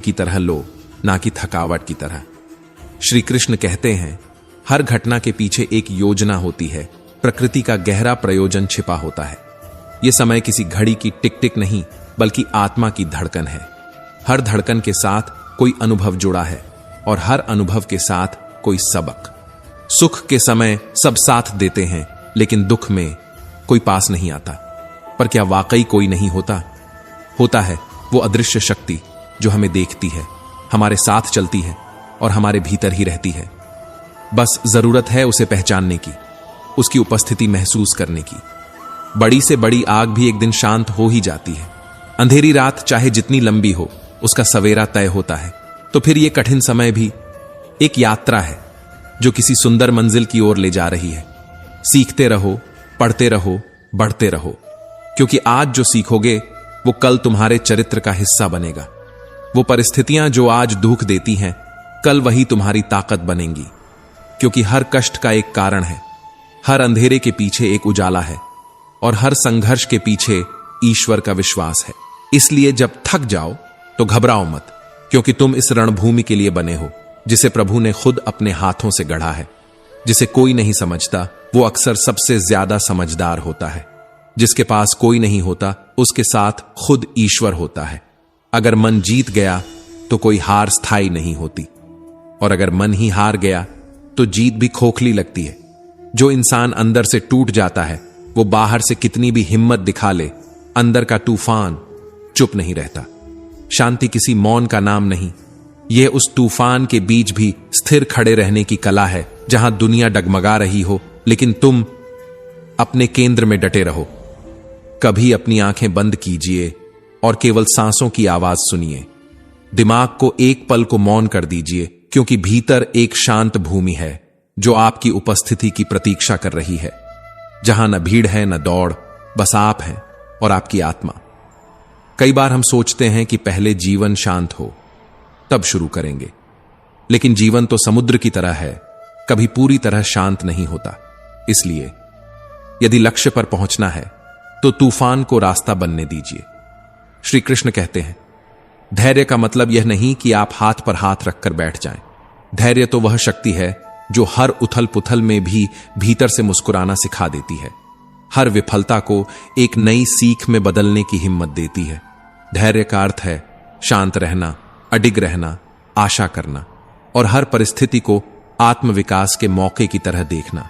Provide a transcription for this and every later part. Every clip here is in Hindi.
की तरह लो, ना कि थकावट की तरह। श्री कृष्ण कहते हैं, हर घटना के पीछे एक योजना होती है, प्रकृति का गहरा प्रयोजन छिपा होता है। यह समय किसी घड़ी की टिक टिक नहीं, बल्कि आत्मा की धड़कन है। हर धड़कन के साथ कोई अनुभव जुड़ा है और हर अनुभव के साथ कोई सबक। सुख के समय सब साथ देते हैं, लेकिन दुख में कोई पास नहीं आता। पर क्या वाकई कोई नहीं होता? होता है वो अदृश्य शक्ति जो हमें देखती है, हमारे साथ चलती है और हमारे भीतर ही रहती है। बस जरूरत है उसे पहचानने की, उसकी उपस्थिति महसूस करने की। बड़ी से बड़ी आग भी एक दिन शांत हो ही जाती है। अंधेरी रात चाहे जितनी लंबी हो, उसका सवेरा तय होता है। तो फिर यह कठिन समय भी एक यात्रा है जो किसी सुंदर मंजिल की ओर ले जा रही है। सीखते रहो, पढ़ते रहो, बढ़ते रहो, क्योंकि आज जो सीखोगे वो कल तुम्हारे चरित्र का हिस्सा बनेगा। वो परिस्थितियां जो आज दुख देती हैं, कल वही तुम्हारी ताकत बनेंगी। क्योंकि हर कष्ट का एक कारण है, हर अंधेरे के पीछे एक उजाला है और हर संघर्ष के पीछे ईश्वर का विश्वास है। इसलिए जब थक जाओ तो घबराओ मत, क्योंकि तुम इस रणभूमि के लिए बने हो जिसे प्रभु ने खुद अपने हाथों से गढ़ा है। जिसे कोई नहीं समझता वो अक्सर सबसे ज्यादा समझदार होता है। जिसके पास कोई नहीं होता उसके साथ खुद ईश्वर होता है। अगर मन जीत गया तो कोई हार स्थायी नहीं होती, और अगर मन ही हार गया तो जीत भी खोखली लगती है। जो इंसान अंदर से टूट जाता है, वो बाहर से कितनी भी हिम्मत दिखा ले, अंदर का तूफान चुप नहीं रहता। शांति किसी मौन का नाम नहीं, यह उस तूफान के बीच भी स्थिर खड़े रहने की कला है, जहां दुनिया डगमगा रही हो, लेकिन तुम अपने केंद्र में डटे रहो। कभी अपनी आंखें बंद कीजिए और केवल सांसों की आवाज सुनिए। दिमाग को एक पल को मौन कर दीजिए, क्योंकि भीतर एक शांत भूमि है जो आपकी उपस्थिति की प्रतीक्षा कर रही है, जहां न भीड़ है न दौड़, बस आप हैं और आपकी आत्मा। कई बार हम सोचते हैं कि पहले जीवन शांत हो तब शुरू करेंगे, लेकिन जीवन तो समुद्र की तरह है, कभी पूरी तरह शांत नहीं होता। इसलिए यदि लक्ष्य पर पहुंचना है तो तूफान को रास्ता बनने दीजिए। श्री कृष्ण कहते हैं, धैर्य का मतलब यह नहीं कि आप हाथ पर हाथ रखकर बैठ जाएं। धैर्य तो वह शक्ति है जो हर उथल पुथल में भी भीतर से मुस्कुराना सिखा देती है, हर विफलता को एक नई सीख में बदलने की हिम्मत देती है। धैर्य का अर्थ है शांत रहना, अडिग रहना, आशा करना और हर परिस्थिति को आत्मविकास के मौके की तरह देखना।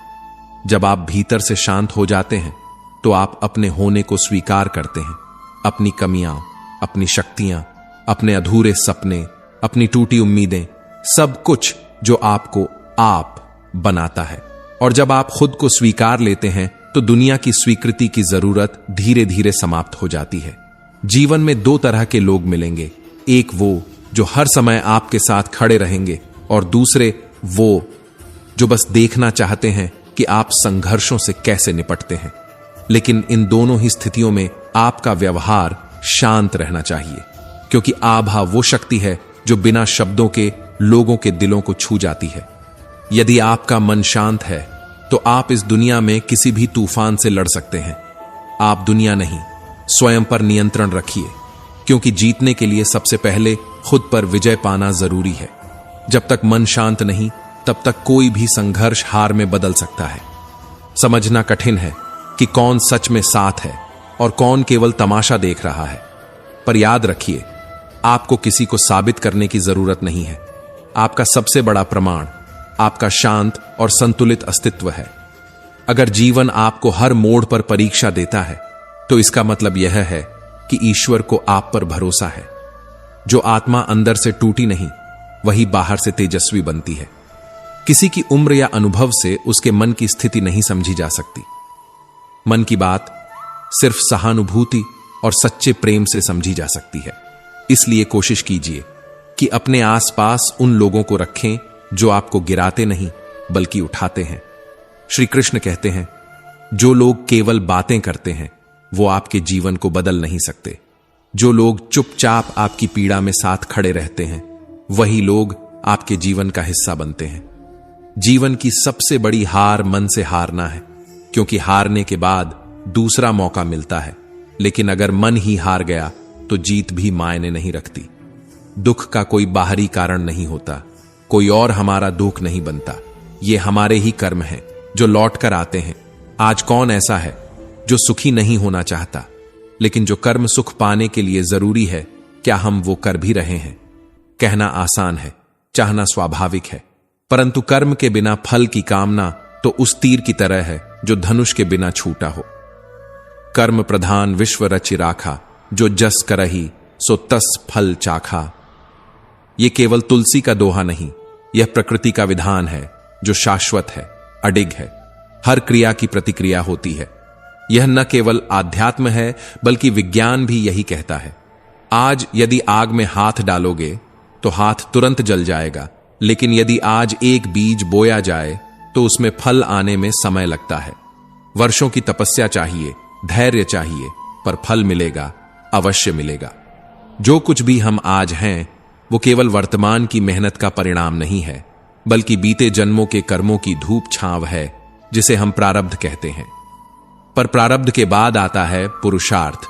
जब आप भीतर से शांत हो जाते हैं तो आप अपने होने को स्वीकार करते हैं, अपनी कमियां, अपनी शक्तियां, अपने अधूरे सपने, अपनी टूटी उम्मीदें, सब कुछ जो आपको आप बनाता है। और जब आप खुद को स्वीकार लेते हैं तो दुनिया की स्वीकृति की जरूरत धीरे धीरे समाप्त हो जाती है। जीवन में दो तरह के लोग मिलेंगे, एक वो जो हर समय आपके साथ खड़े रहेंगे और दूसरे वो जो बस देखना चाहते हैं कि आप संघर्षों से कैसे निपटते हैं। लेकिन इन दोनों ही स्थितियों में आपका व्यवहार शांत रहना चाहिए, क्योंकि आभा वो शक्ति है जो बिना शब्दों के लोगों के दिलों को छू जाती है। यदि आपका मन शांत है तो आप इस दुनिया में किसी भी तूफान से लड़ सकते हैं। आप दुनिया नहीं, स्वयं पर नियंत्रण रखिए, क्योंकि जीतने के लिए सबसे पहले खुद पर विजय पाना जरूरी है। जब तक मन शांत नहीं, तब तक कोई भी संघर्ष हार में बदल सकता है। समझना कठिन है कि कौन सच में साथ है और कौन केवल तमाशा देख रहा है। पर याद रखिए, आपको किसी को साबित करने की जरूरत नहीं है। आपका सबसे बड़ा प्रमाण आपका शांत और संतुलित अस्तित्व है। अगर जीवन आपको हर मोड़ पर परीक्षा देता है तो इसका मतलब यह है कि ईश्वर को आप पर भरोसा है। जो आत्मा अंदर से टूटी नहीं, वही बाहर से तेजस्वी बनती है। किसी की उम्र या अनुभव से उसके मन की स्थिति नहीं समझी जा सकती। मन की बात सिर्फ सहानुभूति और सच्चे प्रेम से समझी जा सकती है। इसलिए कोशिश कीजिए कि अपने आसपास उन लोगों को रखें जो आपको गिराते नहीं बल्कि उठाते हैं। श्री कृष्ण कहते हैं, जो लोग केवल बातें करते हैं वो आपके जीवन को बदल नहीं सकते। जो लोग चुपचाप आपकी पीड़ा में साथ खड़े रहते हैं, वही लोग आपके जीवन का हिस्सा बनते हैं। जीवन की सबसे बड़ी हार मन से हारना है, क्योंकि हारने के बाद दूसरा मौका मिलता है। लेकिन अगर मन ही हार गया तो जीत भी मायने नहीं रखती। दुख का कोई बाहरी कारण नहीं होता, कोई और हमारा दुख नहीं बनता। ये हमारे ही कर्म हैं जो लौट कर आते हैं। आज कौन ऐसा है जो सुखी नहीं होना चाहता, लेकिन जो कर्म सुख पाने के लिए जरूरी है, क्या हम वो कर भी रहे हैं? कहना आसान है, चाहना स्वाभाविक है, परंतु कर्म के बिना फल की कामना तो उस तीर की तरह है जो धनुष के बिना छूटा हो। कर्म प्रधान विश्व रचि राखा, जो जस करही सो तस फल चाखा। यह केवल तुलसी का दोहा नहीं, यह प्रकृति का विधान है जो शाश्वत है, अडिग है। हर क्रिया की प्रतिक्रिया होती है। यह न केवल आध्यात्म है बल्कि विज्ञान भी यही कहता है। आज यदि आग में हाथ डालोगे तो हाथ तुरंत जल जाएगा, लेकिन यदि आज एक बीज बोया जाए तो उसमें फल आने में समय लगता है। वर्षों की तपस्या चाहिए, धैर्य चाहिए, पर फल मिलेगा, अवश्य मिलेगा। जो कुछ भी हम आज हैं वो केवल वर्तमान की मेहनत का परिणाम नहीं है, बल्कि बीते जन्मों के कर्मों की धूप छांव है, जिसे हम प्रारब्ध कहते हैं। पर प्रारब्ध के बाद आता है पुरुषार्थ,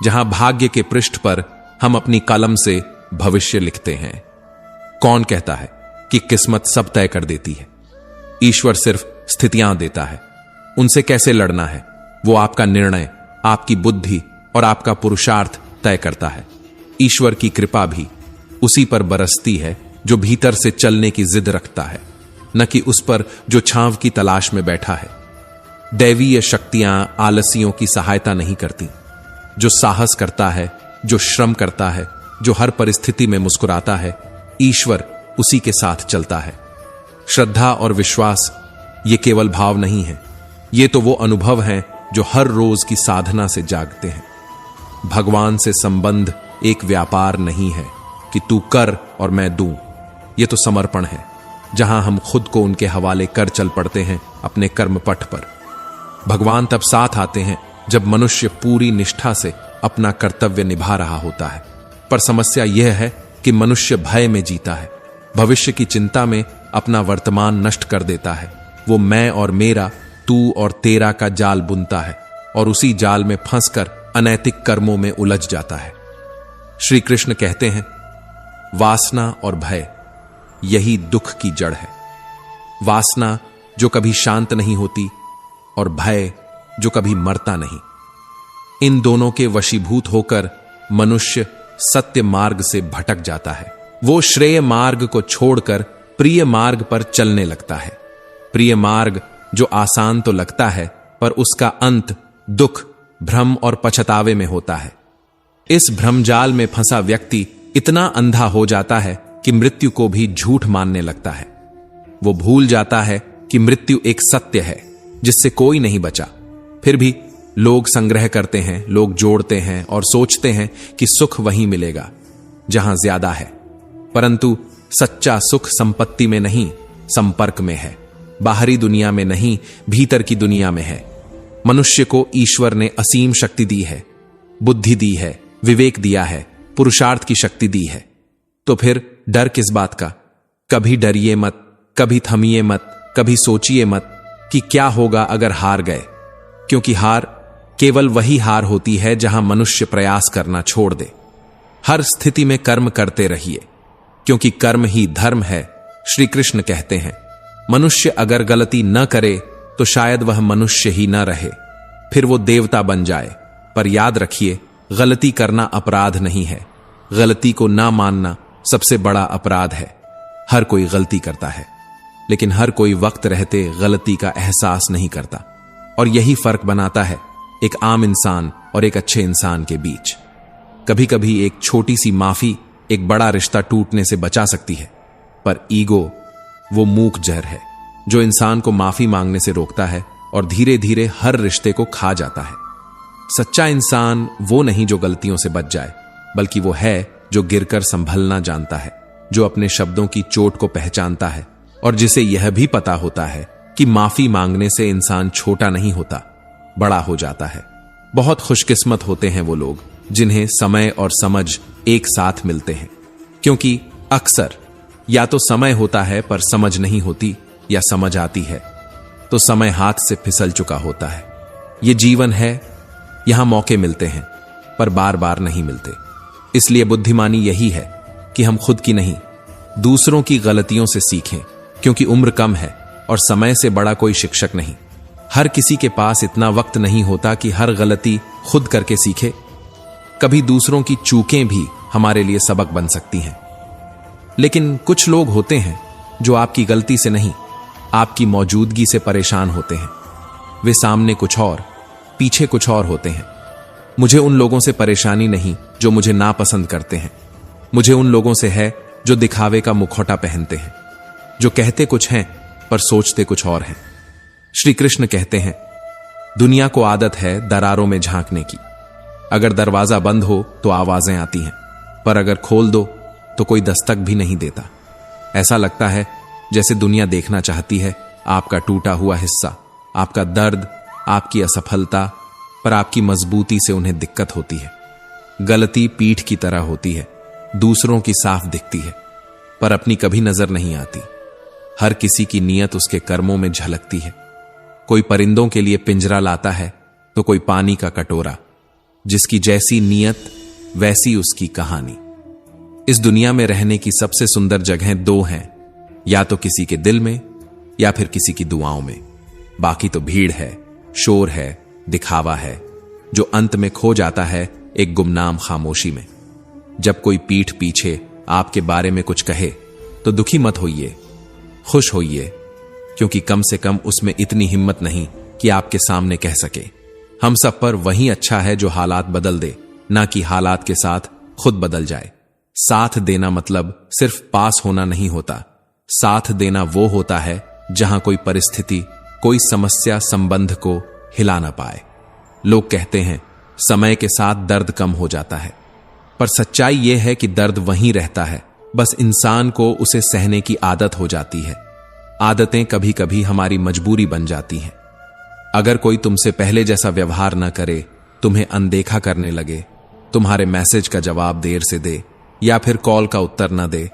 जहां भाग्य के पृष्ठ पर हम अपनी कलम से भविष्य लिखते हैं। कौन कहता है कि किस्मत सब तय कर देती है? ईश्वर सिर्फ स्थितियां देता है। उनसे कैसे लड़ना है वो आपका निर्णय, आपकी बुद्धि और आपका पुरुषार्थ तय करता है। ईश्वर की कृपा भी उसी पर बरसती है जो भीतर से चलने की जिद रखता है, न कि उस पर जो छांव की तलाश में बैठा है। दैवीय शक्तियां आलसियों की सहायता नहीं करती। जो साहस करता है, जो श्रम करता है, जो हर परिस्थिति में मुस्कुराता है, ईश्वर उसी के साथ चलता है। श्रद्धा और विश्वास ये केवल भाव नहीं है, ये तो वो अनुभव हैं जो हर रोज की साधना से जागते हैं। भगवान से संबंध एक व्यापार नहीं है कि तू कर और मैं दूं। ये तो समर्पण है, जहां हम खुद को उनके हवाले कर चल पड़ते हैं अपने कर्म पथ पर। भगवान तब साथ आते हैं जब मनुष्य पूरी निष्ठा से अपना कर्तव्य निभा रहा होता है। पर समस्या यह है कि मनुष्य भय में जीता है, भविष्य की चिंता में अपना वर्तमान नष्ट कर देता है। वो मैं और मेरा, तू और तेरा का जाल बुनता है और उसी जाल में फंसकर अनैतिक कर्मों में उलझ जाता है। श्री कृष्ण कहते हैं, वासना और भय यही दुख की जड़ है। वासना जो कभी शांत नहीं होती और भय जो कभी मरता नहीं। इन दोनों के वशीभूत होकर मनुष्य सत्य मार्ग से भटक जाता है। वो श्रेय मार्ग को छोड़कर प्रिय मार्ग पर चलने लगता है। प्रिय मार्ग जो आसान तो लगता है, पर उसका अंत दुख, भ्रम और पछतावे में होता है। इस भ्रमजाल में फंसा व्यक्ति इतना अंधा हो जाता है कि मृत्यु को भी झूठ मानने लगता है। वो भूल जाता है कि मृत्यु एक सत्य है जिससे कोई नहीं बचा। फिर भी लोग संग्रह करते हैं, लोग जोड़ते हैं और सोचते हैं कि सुख वहीं मिलेगा जहां ज्यादा है। परंतु सच्चा सुख संपत्ति में नहीं, संपर्क में है। बाहरी दुनिया में नहीं, भीतर की दुनिया में है। मनुष्य को ईश्वर ने असीम शक्ति दी है, बुद्धि दी है, विवेक दिया है, पुरुषार्थ की शक्ति दी है। तो फिर डर किस बात का? कभी डरिए मत, कभी थमिए मत, कभी सोचिए मत कि क्या होगा अगर हार गए, क्योंकि हार केवल वही हार होती है जहां मनुष्य प्रयास करना छोड़ दे। हर स्थिति में कर्म करते रहिए, क्योंकि कर्म ही धर्म है। श्री कृष्ण कहते हैं, मनुष्य अगर गलती न करे तो शायद वह मनुष्य ही न रहे, फिर वो देवता बन जाए। पर याद रखिए, गलती करना अपराध नहीं है, गलती को ना मानना सबसे बड़ा अपराध है। हर कोई गलती करता है, लेकिन हर कोई वक्त रहते गलती का एहसास नहीं करता, और यही फर्क बनाता है एक आम इंसान और एक अच्छे इंसान के बीच। कभी कभी एक छोटी सी माफी एक बड़ा रिश्ता टूटने से बचा सकती है, पर ईगो वो मूक जहर है जो इंसान को माफी मांगने से रोकता है और धीरे धीरे हर रिश्ते को खा जाता है। सच्चा इंसान वो नहीं जो गलतियों से बच जाए, बल्कि वो है जो गिरकर संभलना जानता है, जो अपने शब्दों की चोट को पहचानता है और जिसे यह भी पता होता है कि माफी मांगने से इंसान छोटा नहीं होता, बड़ा हो जाता है। बहुत खुशकिस्मत होते हैं वो लोग जिन्हें समय और समझ एक साथ मिलते हैं, क्योंकि अक्सर या तो समय होता है पर समझ नहीं होती, या समझ आती है तो समय हाथ से फिसल चुका होता है। ये जीवन है, यहां मौके मिलते हैं पर बार बार नहीं मिलते। इसलिए बुद्धिमानी यही है कि हम खुद की नहीं, दूसरों की गलतियों से सीखें, क्योंकि उम्र कम है और समय से बड़ा कोई शिक्षक नहीं। हर किसी के पास इतना वक्त नहीं होता कि हर गलती खुद करके सीखे। कभी दूसरों की चूकें भी हमारे लिए सबक बन सकती हैं। लेकिन कुछ लोग होते हैं जो आपकी गलती से नहीं, आपकी मौजूदगी से परेशान होते हैं। वे सामने कुछ और, पीछे कुछ और होते हैं। मुझे उन लोगों से परेशानी नहीं जो मुझे नापसंद करते हैं। मुझे उन लोगों से है जो दिखावे का मुखौटा पहनते हैं, जो कहते कुछ हैं पर सोचते कुछ और हैं। श्री कृष्ण कहते हैं, दुनिया को आदत है दरारों में झांकने की। अगर दरवाजा बंद हो तो आवाजें आती हैं, पर अगर खोल दो तो कोई दस्तक भी नहीं देता। ऐसा लगता है जैसे दुनिया देखना चाहती है आपका टूटा हुआ हिस्सा, आपका दर्द, आपकी असफलता, पर आपकी मजबूती से उन्हें दिक्कत होती है। गलती पीठ की तरह होती है, दूसरों की साफ दिखती है, पर अपनी कभी नजर नहीं आती। हर किसी की नीयत उसके कर्मों में झलकती है। कोई परिंदों के लिए पिंजरा लाता है तो कोई पानी का कटोरा। जिसकी जैसी नीयत वैसी उसकी कहानी। इस दुनिया में रहने की सबसे सुंदर जगहें दो हैं, या तो किसी के दिल में या फिर किसी की दुआओं में। बाकी तो भीड़ है, शोर है, दिखावा है, जो अंत में खो जाता है एक गुमनाम खामोशी में। जब कोई पीठ पीछे आपके बारे में कुछ कहे तो दुखी मत होइए, खुश होइए, क्योंकि कम से कम उसमें इतनी हिम्मत नहीं कि आपके सामने कह सके। हम सब पर वही अच्छा है जो हालात बदल दे, ना कि हालात के साथ खुद बदल जाए। साथ देना मतलब सिर्फ पास होना नहीं होता। साथ देना वो होता है जहां कोई परिस्थिति, कोई समस्या संबंध को हिला ना पाए। लोग कहते हैं समय के साथ दर्द कम हो जाता है, पर सच्चाई यह है कि दर्द वहीं रहता है, बस इंसान को उसे सहने की आदत हो जाती है। आदतें कभी कभी हमारी मजबूरी बन जाती हैं। अगर कोई तुमसे पहले जैसा व्यवहार न करे, तुम्हें अनदेखा करने लगे, तुम्हारे मैसेज का जवाब देर से दे या फिर कॉल का उत्तर न दे,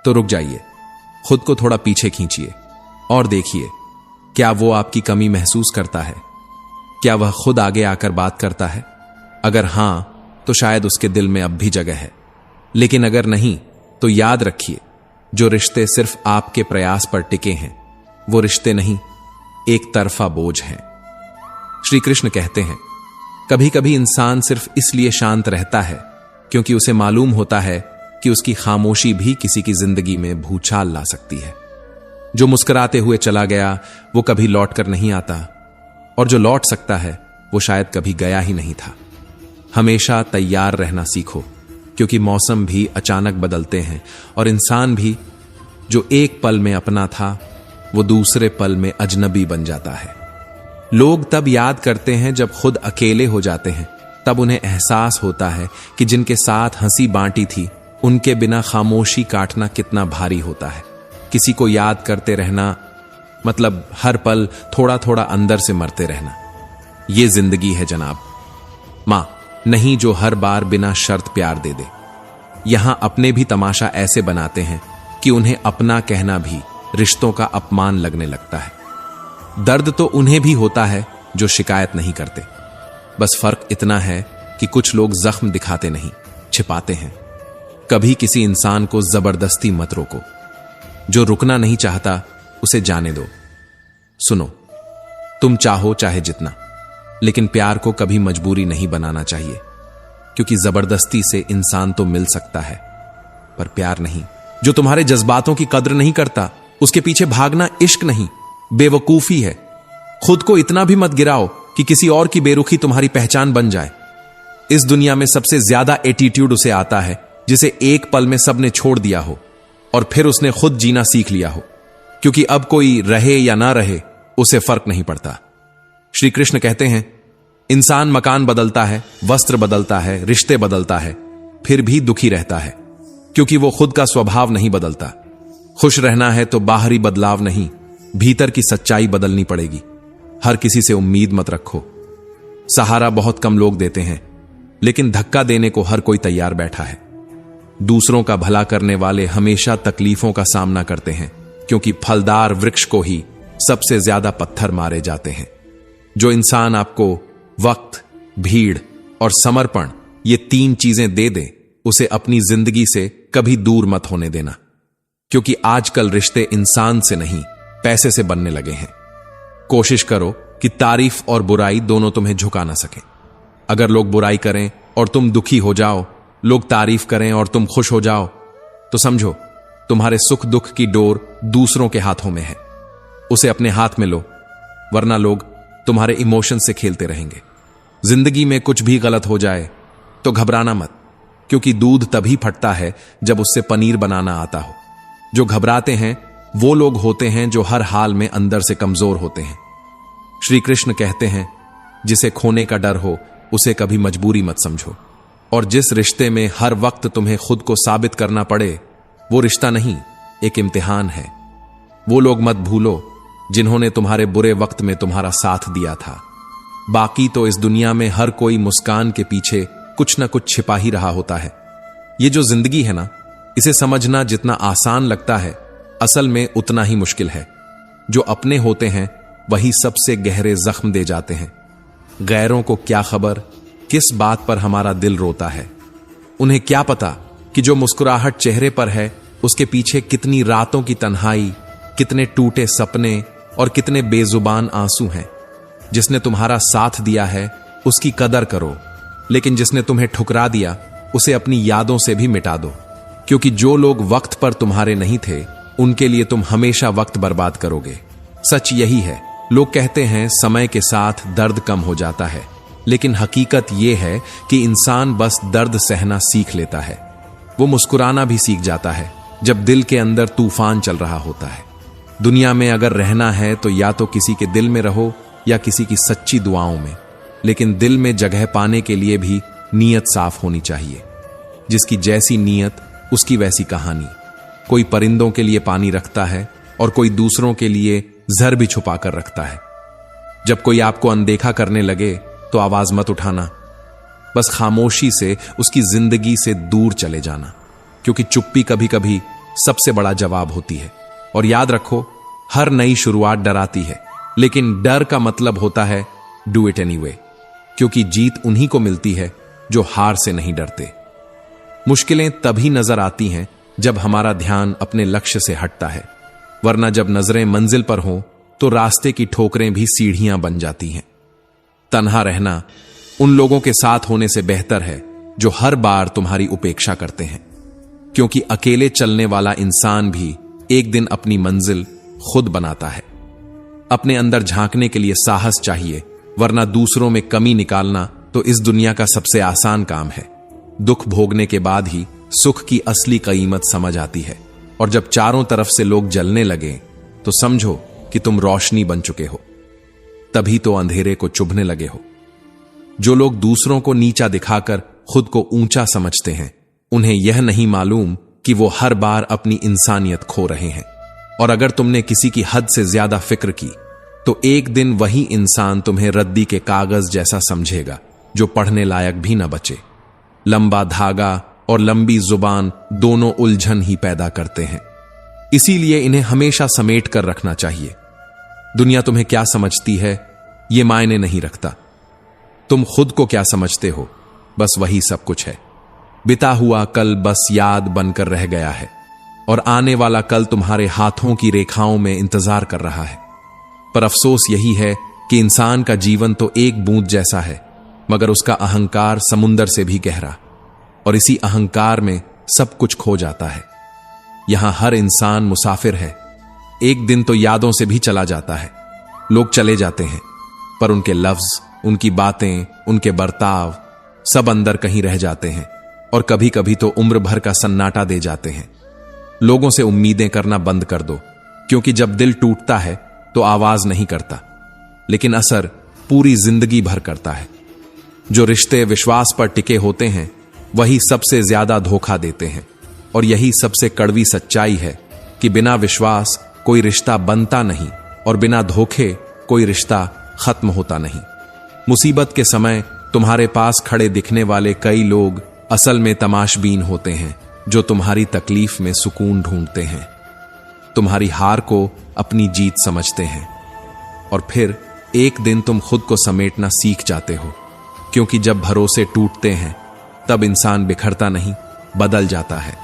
तो रुक जाइए, खुद को थोड़ा पीछे खींचिए और देखिए, क्या वो आपकी कमी महसूस करता है? क्या वह खुद आगे आकर बात करता है? अगर हां, तो शायद उसके दिल में अब भी जगह है। लेकिन अगर नहीं, तो याद रखिए, जो रिश्ते सिर्फ आपके प्रयास पर टिके हैं, वो रिश्ते नहीं, एक तरफा बोझ हैं। श्री कृष्ण कहते हैं, कभी कभी इंसान सिर्फ इसलिए शांत रहता है क्योंकि उसे मालूम होता है कि उसकी खामोशी भी किसी की जिंदगी में भूचाल ला सकती है। जो मुस्कुराते हुए चला गया वो कभी लौट कर नहीं आता, और जो लौट सकता है वो शायद कभी गया ही नहीं था। हमेशा तैयार रहना सीखो, क्योंकि मौसम भी अचानक बदलते हैं और इंसान भी जो एक पल में अपना था वो दूसरे पल में अजनबी बन जाता है। लोग तब याद करते हैं जब खुद अकेले हो जाते हैं, तब उन्हें एहसास होता है कि जिनके साथ हंसी बांटी थी उनके बिना खामोशी काटना कितना भारी होता है। किसी को याद करते रहना मतलब हर पल थोड़ा थोड़ा अंदर से मरते रहना। ये जिंदगी है जनाब, मां नहीं जो हर बार बिना शर्त प्यार दे दे। यहां अपने भी तमाशा ऐसे बनाते हैं कि उन्हें अपना कहना भी रिश्तों का अपमान लगने लगता है। दर्द तो उन्हें भी होता है जो शिकायत नहीं करते। बस फर्क इतना है कि कुछ लोग जख्म दिखाते नहीं, छिपाते हैं। कभी किसी इंसान को जबरदस्ती मत रोको। जो रुकना नहीं चाहता उसे जाने दो। सुनो, तुम चाहो चाहे जितना, लेकिन प्यार को कभी मजबूरी नहीं बनाना चाहिए, क्योंकि जबरदस्ती से इंसान तो मिल सकता है पर प्यार नहीं। जो तुम्हारे जज्बातों की कद्र नहीं करता उसके पीछे भागना इश्क नहीं, बेवकूफी है। खुद को इतना भी मत गिराओ कि किसी और की बेरुखी तुम्हारी पहचान बन जाए। इस दुनिया में सबसे ज्यादा एटीट्यूड उसे आता है जिसे एक पल में सबने छोड़ दिया हो और फिर उसने खुद जीना सीख लिया हो, क्योंकि अब कोई रहे या ना रहे उसे फर्क नहीं पड़ता। श्री कृष्ण कहते हैं, इंसान मकान बदलता है, वस्त्र बदलता है, रिश्ते बदलता है, फिर भी दुखी रहता है, क्योंकि वो खुद का स्वभाव नहीं बदलता। खुश रहना है तो बाहरी बदलाव नहीं, भीतर की सच्चाई बदलनी पड़ेगी। हर किसी से उम्मीद मत रखो। सहारा बहुत कम लोग देते हैं, लेकिन धक्का देने को हर कोई तैयार बैठा है। दूसरों का भला करने वाले हमेशा तकलीफों का सामना करते हैं, क्योंकि फलदार वृक्ष को ही सबसे ज्यादा पत्थर मारे जाते हैं। जो इंसान आपको वक्त, भीड़ और समर्पण, ये 3 चीजें दे दे, उसे अपनी जिंदगी से कभी दूर मत होने देना, क्योंकि आजकल रिश्ते इंसान से नहीं पैसे से बनने लगे हैं। कोशिश करो कि तारीफ और बुराई दोनों तुम्हें झुका ना सके। अगर लोग बुराई करें और तुम दुखी हो जाओ, लोग तारीफ करें और तुम खुश हो जाओ, तो समझो तुम्हारे सुख दुख की डोर दूसरों के हाथों में है। उसे अपने हाथ में लो, वरना लोग तुम्हारे इमोशन से खेलते रहेंगे। जिंदगी में कुछ भी गलत हो जाए तो घबराना मत, क्योंकि दूध तभी फटता है जब उससे पनीर बनाना आता हो। जो घबराते हैं वो लोग होते हैं जो हर हाल में अंदर से कमजोर होते हैं। श्री कृष्ण कहते हैं, जिसे खोने का डर हो उसे कभी मजबूरी मत समझो। और जिस रिश्ते में हर वक्त तुम्हें खुद को साबित करना पड़े, वो रिश्ता नहीं, एक इम्तिहान है। वो लोग मत भूलो जिन्होंने तुम्हारे बुरे वक्त में तुम्हारा साथ दिया था। बाकी तो इस दुनिया में हर कोई मुस्कान के पीछे कुछ ना कुछ छिपा ही रहा होता है। ये जो जिंदगी है ना, इसे समझना जितना आसान लगता है, असल में उतना ही मुश्किल है। जो अपने होते हैं वही सबसे गहरे जख्म दे जाते हैं। गैरों को क्या खबर किस बात पर हमारा दिल रोता है। उन्हें क्या पता कि जो मुस्कुराहट चेहरे पर है उसके पीछे कितनी रातों की तन्हाई, कितने टूटे सपने और कितने बेजुबान आंसू हैं। जिसने तुम्हारा साथ दिया है उसकी कदर करो, लेकिन जिसने तुम्हें ठुकरा दिया उसे अपनी यादों से भी मिटा दो, क्योंकि जो लोग वक्त पर तुम्हारे नहीं थे उनके लिए तुम हमेशा वक्त बर्बाद करोगे। सच यही है। लोग कहते हैं समय के साथ दर्द कम हो जाता है, लेकिन हकीकत यह है कि इंसान बस दर्द सहना सीख लेता है। वो मुस्कुराना भी सीख जाता है जब दिल के अंदर तूफान चल रहा होता है। दुनिया में अगर रहना है तो या तो किसी के दिल में रहो या किसी की सच्ची दुआओं में, लेकिन दिल में जगह पाने के लिए भी नीयत साफ होनी चाहिए। जिसकी जैसी नीयत उसकी वैसी कहानी। कोई परिंदों के लिए पानी रखता है और कोई दूसरों के लिए जहर भी छुपा कर रखता है। जब कोई आपको अनदेखा करने लगे तो आवाज मत उठाना, बस खामोशी से उसकी जिंदगी से दूर चले जाना, क्योंकि चुप्पी कभी कभी सबसे बड़ा जवाब होती है। और याद रखो, हर नई शुरुआत डराती है, लेकिन डर का मतलब होता है डू इट एनीवे, क्योंकि जीत उन्हीं को मिलती है जो हार से नहीं डरते। मुश्किलें तभी नजर आती हैं जब हमारा ध्यान अपने लक्ष्य से हटता है, वरना जब नजरें मंजिल पर हों तो रास्ते की ठोकरें भी सीढ़ियां बन जाती हैं। तन्हा रहना उन लोगों के साथ होने से बेहतर है जो हर बार तुम्हारी उपेक्षा करते हैं, क्योंकि अकेले चलने वाला इंसान भी एक दिन अपनी मंजिल खुद बनाता है। अपने अंदर झांकने के लिए साहस चाहिए, वरना दूसरों में कमी निकालना तो इस दुनिया का सबसे आसान काम है। दुख भोगने के बाद ही सुख की असली कीमत समझ आती है, और जब चारों तरफ से लोग जलने लगे तो समझो कि तुम रोशनी बन चुके हो। तभी तो अंधेरे को चुभने लगे हो। जो लोग दूसरों को नीचा दिखाकर खुद को ऊंचा समझते हैं, उन्हें यह नहीं मालूम कि वो हर बार अपनी इंसानियत खो रहे हैं। और अगर तुमने किसी की हद से ज्यादा फिक्र की तो एक दिन वही इंसान तुम्हें रद्दी के कागज जैसा समझेगा जो पढ़ने लायक भी न बचे। लंबा धागा और लंबी जुबान दोनों उलझन ही पैदा करते हैं, इसीलिए इन्हें हमेशा समेट कर रखना चाहिए। दुनिया तुम्हें क्या समझती है ये मायने नहीं रखता, तुम खुद को क्या समझते हो बस वही सब कुछ है। बिता हुआ कल बस याद बनकर रह गया है, और आने वाला कल तुम्हारे हाथों की रेखाओं में इंतजार कर रहा है। पर अफसोस यही है कि इंसान का जीवन तो एक बूंद जैसा है, मगर उसका अहंकार समुंदर से भी गहरा, और इसी अहंकार में सब कुछ खो जाता है। यहां हर इंसान मुसाफिर है, एक दिन तो यादों से भी चला जाता है। लोग चले जाते हैं, पर उनके लफ्ज, उनकी बातें, उनके बर्ताव सब अंदर कहीं रह जाते हैं, और कभी कभी तो उम्र भर का सन्नाटा दे जाते हैं। लोगों से उम्मीदें करना बंद कर दो, क्योंकि जब दिल टूटता है तो आवाज नहीं करता, लेकिन असर पूरी जिंदगी भर करता है। जो रिश्ते विश्वास पर टिके होते हैं वही सबसे ज्यादा धोखा देते हैं, और यही सबसे कड़वी सच्चाई है कि बिना विश्वास कोई रिश्ता बनता नहीं, और बिना धोखे कोई रिश्ता खत्म होता नहीं। मुसीबत के समय तुम्हारे पास खड़े दिखने वाले कई लोग असल में तमाशबीन होते हैं, जो तुम्हारी तकलीफ में सुकून ढूंढते हैं, तुम्हारी हार को अपनी जीत समझते हैं। और फिर एक दिन तुम खुद को समेटना सीख जाते हो, क्योंकि जब भरोसे टूटते हैं तब इंसान बिखरता नहीं बदल जाता है।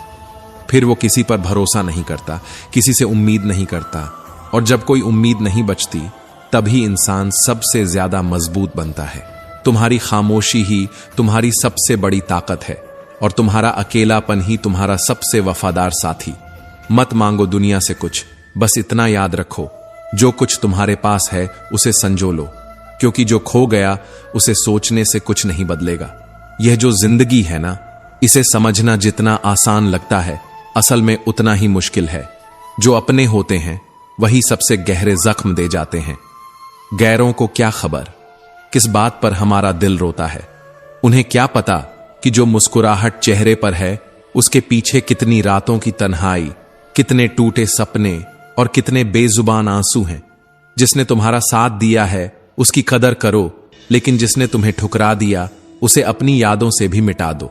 फिर वो किसी पर भरोसा नहीं करता, किसी से उम्मीद नहीं करता, और जब कोई उम्मीद नहीं बचती तभी इंसान सबसे ज्यादा मजबूत बनता है। तुम्हारी खामोशी ही तुम्हारी सबसे बड़ी ताकत है और तुम्हारा अकेलापन ही तुम्हारा सबसे वफादार साथी। मत मांगो दुनिया से कुछ, बस इतना याद रखो, जो कुछ तुम्हारे पास है उसे संजो लो, क्योंकि जो खो गया उसे सोचने से कुछ नहीं बदलेगा। यह जो जिंदगी है ना, इसे समझना जितना आसान लगता है, असल में उतना ही मुश्किल है। जो अपने होते हैं वही सबसे गहरे जख्म दे जाते हैं। गैरों को क्या खबर किस बात पर हमारा दिल रोता है। उन्हें क्या पता कि जो मुस्कुराहट चेहरे पर है उसके पीछे कितनी रातों की तन्हाई, कितने टूटे सपने और कितने बेजुबान आंसू हैं। जिसने तुम्हारा साथ दिया है उसकी कदर करो, लेकिन जिसने तुम्हें ठुकरा दिया उसे अपनी यादों से भी मिटा दो,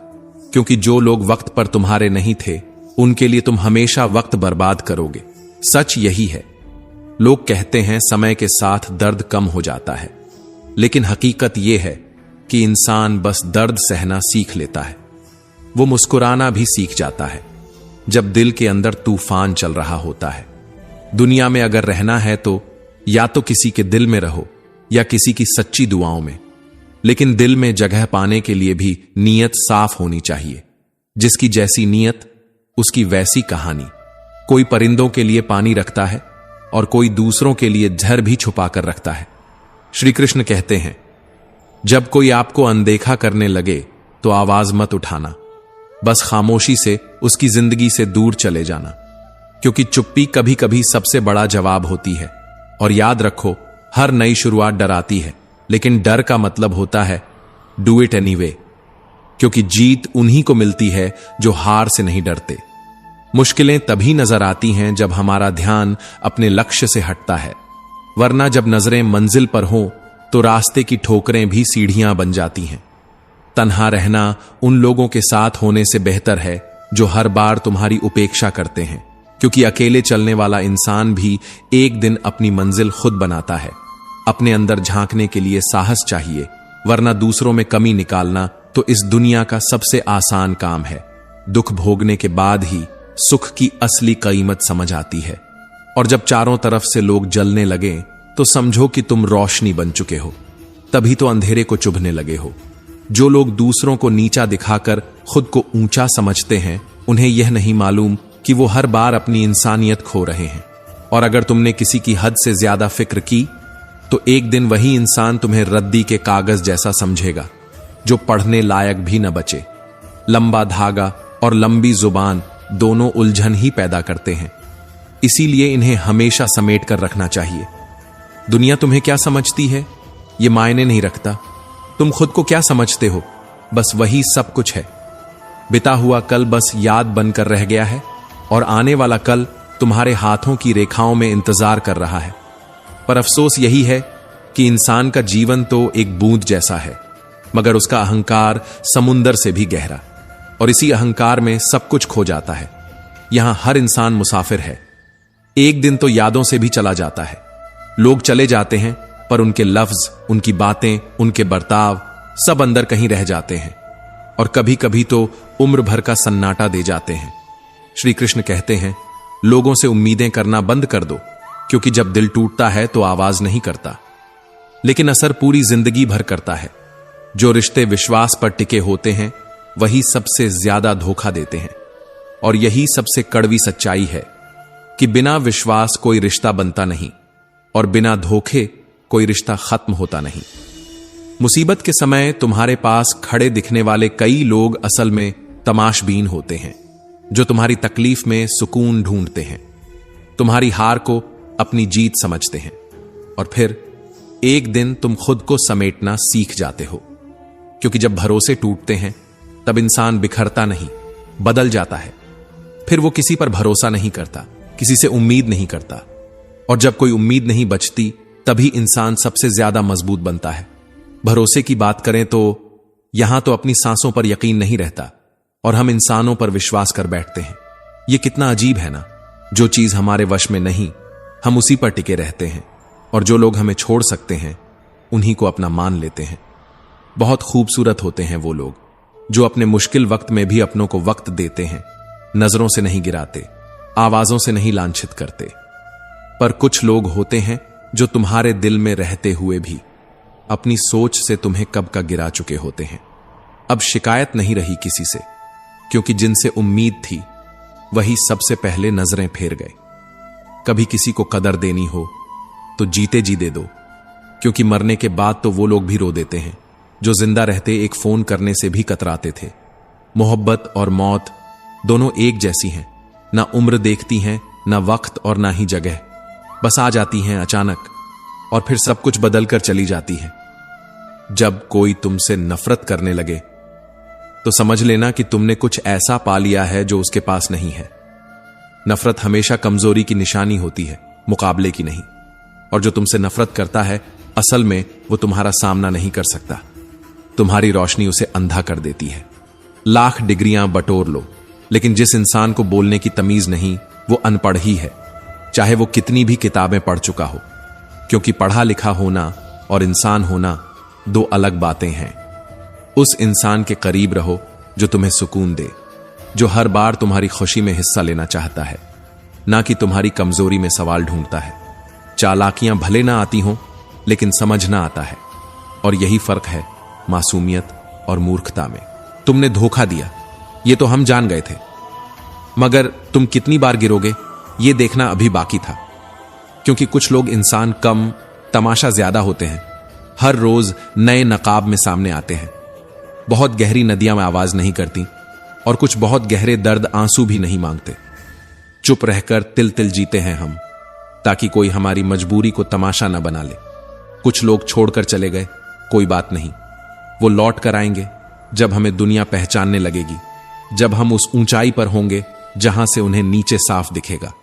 क्योंकि जो लोग वक्त पर तुम्हारे नहीं थे उनके लिए तुम हमेशा वक्त बर्बाद करोगे। सच यही है। लोग कहते हैं समय के साथ दर्द कम हो जाता है, लेकिन हकीकत यह है कि इंसान बस दर्द सहना सीख लेता है। वो मुस्कुराना भी सीख जाता है जब दिल के अंदर तूफान चल रहा होता है। दुनिया में अगर रहना है तो या तो किसी के दिल में रहो या किसी की सच्ची दुआओं में, लेकिन दिल में जगह पाने के लिए भी नीयत साफ होनी चाहिए। जिसकी जैसी नीयत उसकी वैसी कहानी। कोई परिंदों के लिए पानी रखता है और कोई दूसरों के लिए झर भी छुपा कर रखता है। श्री कृष्ण कहते हैं, जब कोई आपको अनदेखा करने लगे तो आवाज मत उठाना, बस खामोशी से उसकी जिंदगी से दूर चले जाना, क्योंकि चुप्पी कभी कभी सबसे बड़ा जवाब होती है। और याद रखो, हर नई शुरुआत डराती है, लेकिन डर का मतलब होता है डू इट एनीवे, क्योंकि जीत उन्हीं को मिलती है जो हार से नहीं डरते। मुश्किलें तभी नजर आती हैं जब हमारा ध्यान अपने लक्ष्य से हटता है, वरना जब नजरें मंजिल पर हों तो रास्ते की ठोकरें भी सीढ़ियां बन जाती हैं। तन्हा रहना उन लोगों के साथ होने से बेहतर है जो हर बार तुम्हारी उपेक्षा करते हैं, क्योंकि अकेले चलने वाला इंसान भी एक दिन अपनी मंजिल खुद बनाता है। अपने अंदर झांकने के लिए साहस चाहिए, वरना दूसरों में कमी निकालना तो इस दुनिया का सबसे आसान काम है। दुख भोगने के बाद ही सुख की असली कीमत समझ आती है, और जब चारों तरफ से लोग जलने लगे तो समझो कि तुम रोशनी बन चुके हो। तभी तो अंधेरे को चुभने लगे हो। जो लोग दूसरों को नीचा दिखाकर खुद को ऊंचा समझते हैं, उन्हें यह नहीं मालूम कि वो हर बार अपनी इंसानियत खो रहे हैं। और अगर तुमने किसी की हद से ज्यादा फिक्र की तो एक दिन वही इंसान तुम्हें रद्दी के कागज जैसा समझेगा, जो पढ़ने लायक भी न बचे। लंबा धागा और लंबी जुबान दोनों उलझन ही पैदा करते हैं, इसीलिए इन्हें हमेशा समेट कर रखना चाहिए। दुनिया तुम्हें क्या समझती है ये मायने नहीं रखता। तुम खुद को क्या समझते हो, बस वही सब कुछ है। बिता हुआ कल बस याद बनकर रह गया है, और आने वाला कल तुम्हारे हाथों की रेखाओं में इंतजार कर रहा है। पर अफसोस यही है कि इंसान का जीवन तो एक बूंद जैसा है, मगर उसका अहंकार समुंदर से भी गहरा, और इसी अहंकार में सब कुछ खो जाता है। यहां हर इंसान मुसाफिर है, एक दिन तो यादों से भी चला जाता है। लोग चले जाते हैं, पर उनके लफ्ज, उनकी बातें, उनके बर्ताव सब अंदर कहीं रह जाते हैं, और कभी कभी तो उम्र भर का सन्नाटा दे जाते हैं। श्री कृष्ण कहते हैं, लोगों से उम्मीदें करना बंद कर दो, क्योंकि जब दिल टूटता है तो आवाज नहीं करता, लेकिन असर पूरी जिंदगी भर करता है। जो रिश्ते विश्वास पर टिके होते हैं वही सबसे ज्यादा धोखा देते हैं, और यही सबसे कड़वी सच्चाई है कि बिना विश्वास कोई रिश्ता बनता नहीं, और बिना धोखे कोई रिश्ता खत्म होता नहीं। मुसीबत के समय तुम्हारे पास खड़े दिखने वाले कई लोग असल में तमाशबीन होते हैं, जो तुम्हारी तकलीफ में सुकून ढूंढते हैं, तुम्हारी हार को अपनी जीत समझते हैं, और फिर एक दिन तुम खुद को समेटना सीख जाते हो। क्योंकि जब भरोसे टूटते हैं तब इंसान बिखरता नहीं, बदल जाता है। फिर वो किसी पर भरोसा नहीं करता, किसी से उम्मीद नहीं करता, और जब कोई उम्मीद नहीं बचती तभी इंसान सबसे ज्यादा मजबूत बनता है। भरोसे की बात करें तो यहां तो अपनी सांसों पर यकीन नहीं रहता, और हम इंसानों पर विश्वास कर बैठते हैं। यह कितना अजीब है ना। जो चीज हमारे वश में नहीं, हम उसी पर टिके रहते हैं, और जो लोग हमें छोड़ सकते हैं उन्हीं को अपना मान लेते हैं। बहुत खूबसूरत होते हैं वो लोग जो अपने मुश्किल वक्त में भी अपनों को वक्त देते हैं, नजरों से नहीं गिराते, आवाजों से नहीं लांछित करते। पर कुछ लोग होते हैं जो तुम्हारे दिल में रहते हुए भी अपनी सोच से तुम्हें कब का गिरा चुके होते हैं। अब शिकायत नहीं रही किसी से, क्योंकि जिनसे उम्मीद थी वही सबसे पहले नजरें फेर गए। कभी किसी को कदर देनी हो तो जीते जी दे दो, क्योंकि मरने के बाद तो वो लोग भी रो देते हैं जो जिंदा रहते एक फोन करने से भी कतराते थे। मोहब्बत और मौत दोनों एक जैसी हैं, ना उम्र देखती हैं, ना वक्त और ना ही जगह। बस आ जाती हैं अचानक और फिर सब कुछ बदल कर चली जाती हैं। जब कोई तुमसे नफरत करने लगे तो समझ लेना कि तुमने कुछ ऐसा पा लिया है जो उसके पास नहीं है। नफरत हमेशा कमजोरी की निशानी होती है, मुकाबले की नहीं। और जो तुमसे नफरत करता है असल में वो तुम्हारा सामना नहीं कर सकता। तुम्हारी रोशनी उसे अंधा कर देती है। लाख डिग्रियां बटोर लो, लेकिन जिस इंसान को बोलने की तमीज नहीं वो अनपढ़ ही है, चाहे वो कितनी भी किताबें पढ़ चुका हो। क्योंकि पढ़ा लिखा होना और इंसान होना दो अलग बातें हैं। उस इंसान के करीब रहो जो तुम्हें सुकून दे, जो हर बार तुम्हारी खुशी में हिस्सा लेना चाहता है, ना कि तुम्हारी कमजोरी में सवाल ढूंढता है। चालाकियां भले ना आती हों, लेकिन समझना आता है। और यही फर्क है मासूमियत और मूर्खता में। तुमने धोखा दिया, ये तो हम जान गए थे, मगर तुम कितनी बार गिरोगे ये देखना अभी बाकी था। क्योंकि कुछ लोग इंसान कम, तमाशा ज्यादा होते हैं। हर रोज नए नकाब में सामने आते हैं। बहुत गहरी नदियां में आवाज नहीं करती और कुछ बहुत गहरे दर्द आंसू भी नहीं मांगते। चुप रहकर तिल तिल जीते हैं हम, ताकि कोई हमारी मजबूरी को तमाशा न बना ले। कुछ लोग छोड़कर चले गए, कोई बात नहीं, वो लौट कर आएंगे जब हमें दुनिया पहचानने लगेगी, जब हम उस ऊंचाई पर होंगे जहां से उन्हें नीचे साफ दिखेगा।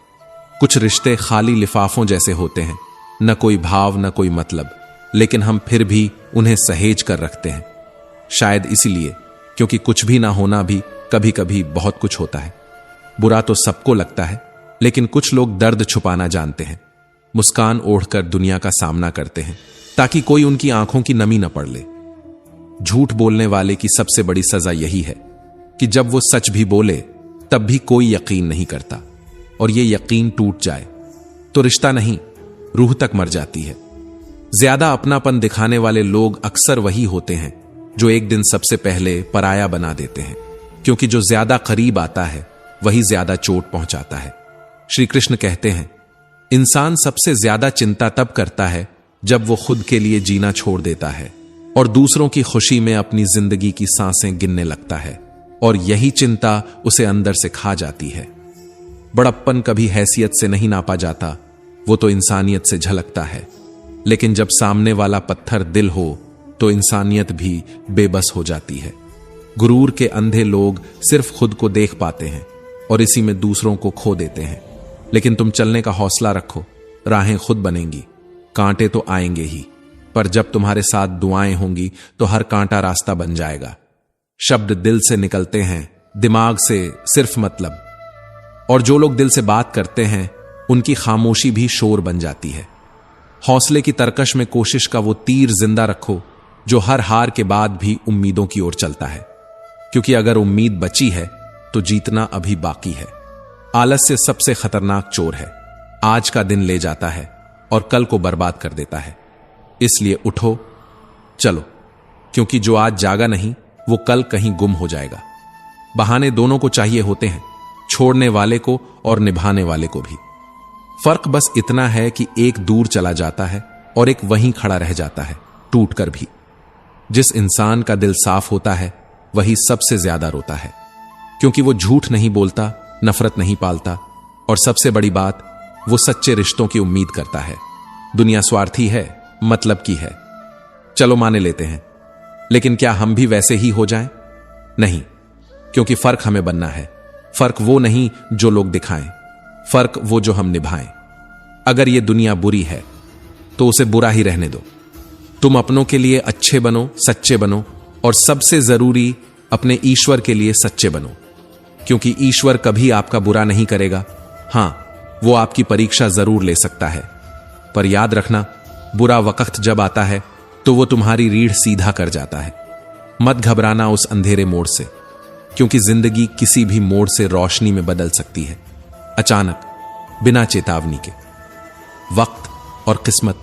कुछ रिश्ते खाली लिफाफों जैसे होते हैं, न कोई भाव न कोई मतलब, लेकिन हम फिर भी उन्हें सहेज कर रखते हैं। शायद इसीलिए क्योंकि कुछ भी ना होना भी कभी कभी बहुत कुछ होता है। बुरा तो सबको लगता है, लेकिन कुछ लोग दर्द छुपाना जानते हैं। मुस्कान ओढ़कर दुनिया का सामना करते हैं ताकि कोई उनकी आंखों की नमी न पड़ ले। झूठ बोलने वाले की सबसे बड़ी सजा यही है कि जब वो सच भी बोले तब भी कोई यकीन नहीं करता, और ये यकीन टूट जाए तो रिश्ता नहीं, रूह तक मर जाती है। ज्यादा अपनापन दिखाने वाले लोग अक्सर वही होते हैं जो एक दिन सबसे पहले पराया बना देते हैं, क्योंकि जो ज्यादा करीब आता है वही ज्यादा चोट पहुंचाता है। श्री कृष्ण कहते हैं, इंसान सबसे ज्यादा चिंता तब करता है जब वो खुद के लिए जीना छोड़ देता है और दूसरों की खुशी में अपनी जिंदगी की सांसें गिनने लगता है, और यही चिंता उसे अंदर से खा जाती है। बड़प्पन कभी हैसियत से नहीं नापा जाता, वो तो इंसानियत से झलकता है। लेकिन जब सामने वाला पत्थर दिल हो तो इंसानियत भी बेबस हो जाती है। गुरूर के अंधे लोग सिर्फ खुद को देख पाते हैं और इसी में दूसरों को खो देते हैं। लेकिन तुम चलने का हौसला रखो, राहें खुद बनेंगी, कांटे तो आएंगे ही, पर जब तुम्हारे साथ दुआएं होंगी तो हर कांटा रास्ता बन जाएगा। शब्द दिल से निकलते हैं, दिमाग से सिर्फ मतलब। और जो लोग दिल से बात करते हैं उनकी खामोशी भी शोर बन जाती है। हौसले की तरकश में कोशिश का वो तीर जिंदा रखो जो हर हार के बाद भी उम्मीदों की ओर चलता है, क्योंकि अगर उम्मीद बची है तो जीतना अभी बाकी है। आलस्य सबसे खतरनाक चोर है, आज का दिन ले जाता है और कल को बर्बाद कर देता है। इसलिए उठो, चलो, क्योंकि जो आज जागा नहीं वो कल कहीं गुम हो जाएगा। बहाने दोनों को चाहिए होते हैं, छोड़ने वाले को और निभाने वाले को भी। फर्क बस इतना है कि एक दूर चला जाता है और एक वहीं खड़ा रह जाता है, टूटकर भी। जिस इंसान का दिल साफ होता है वही सबसे ज्यादा रोता है, क्योंकि वो झूठ नहीं बोलता, नफरत नहीं पालता, और सबसे बड़ी बात, वो सच्चे रिश्तों की उम्मीद करता है। दुनिया स्वार्थी है, मतलब की है, चलो माने लेते हैं, लेकिन क्या हम भी वैसे ही हो जाएं? नहीं, क्योंकि फर्क हमें बनना है। फर्क वो नहीं जो लोग दिखाएं, फर्क वो जो हम निभाएं। अगर ये दुनिया बुरी है तो उसे बुरा ही रहने दो। तुम अपनों के लिए अच्छे बनो, सच्चे बनो, और सबसे जरूरी अपने ईश्वर के लिए सच्चे बनो, क्योंकि ईश्वर कभी आपका बुरा नहीं करेगा। हां, वो आपकी परीक्षा जरूर ले सकता है, पर याद रखना, बुरा वक्त जब आता है तो वो तुम्हारी रीढ़ सीधा कर जाता है। मत घबराना उस अंधेरे मोड़ से, क्योंकि जिंदगी किसी भी मोड़ से रोशनी में बदल सकती है, अचानक, बिना चेतावनी के। वक्त और किस्मत,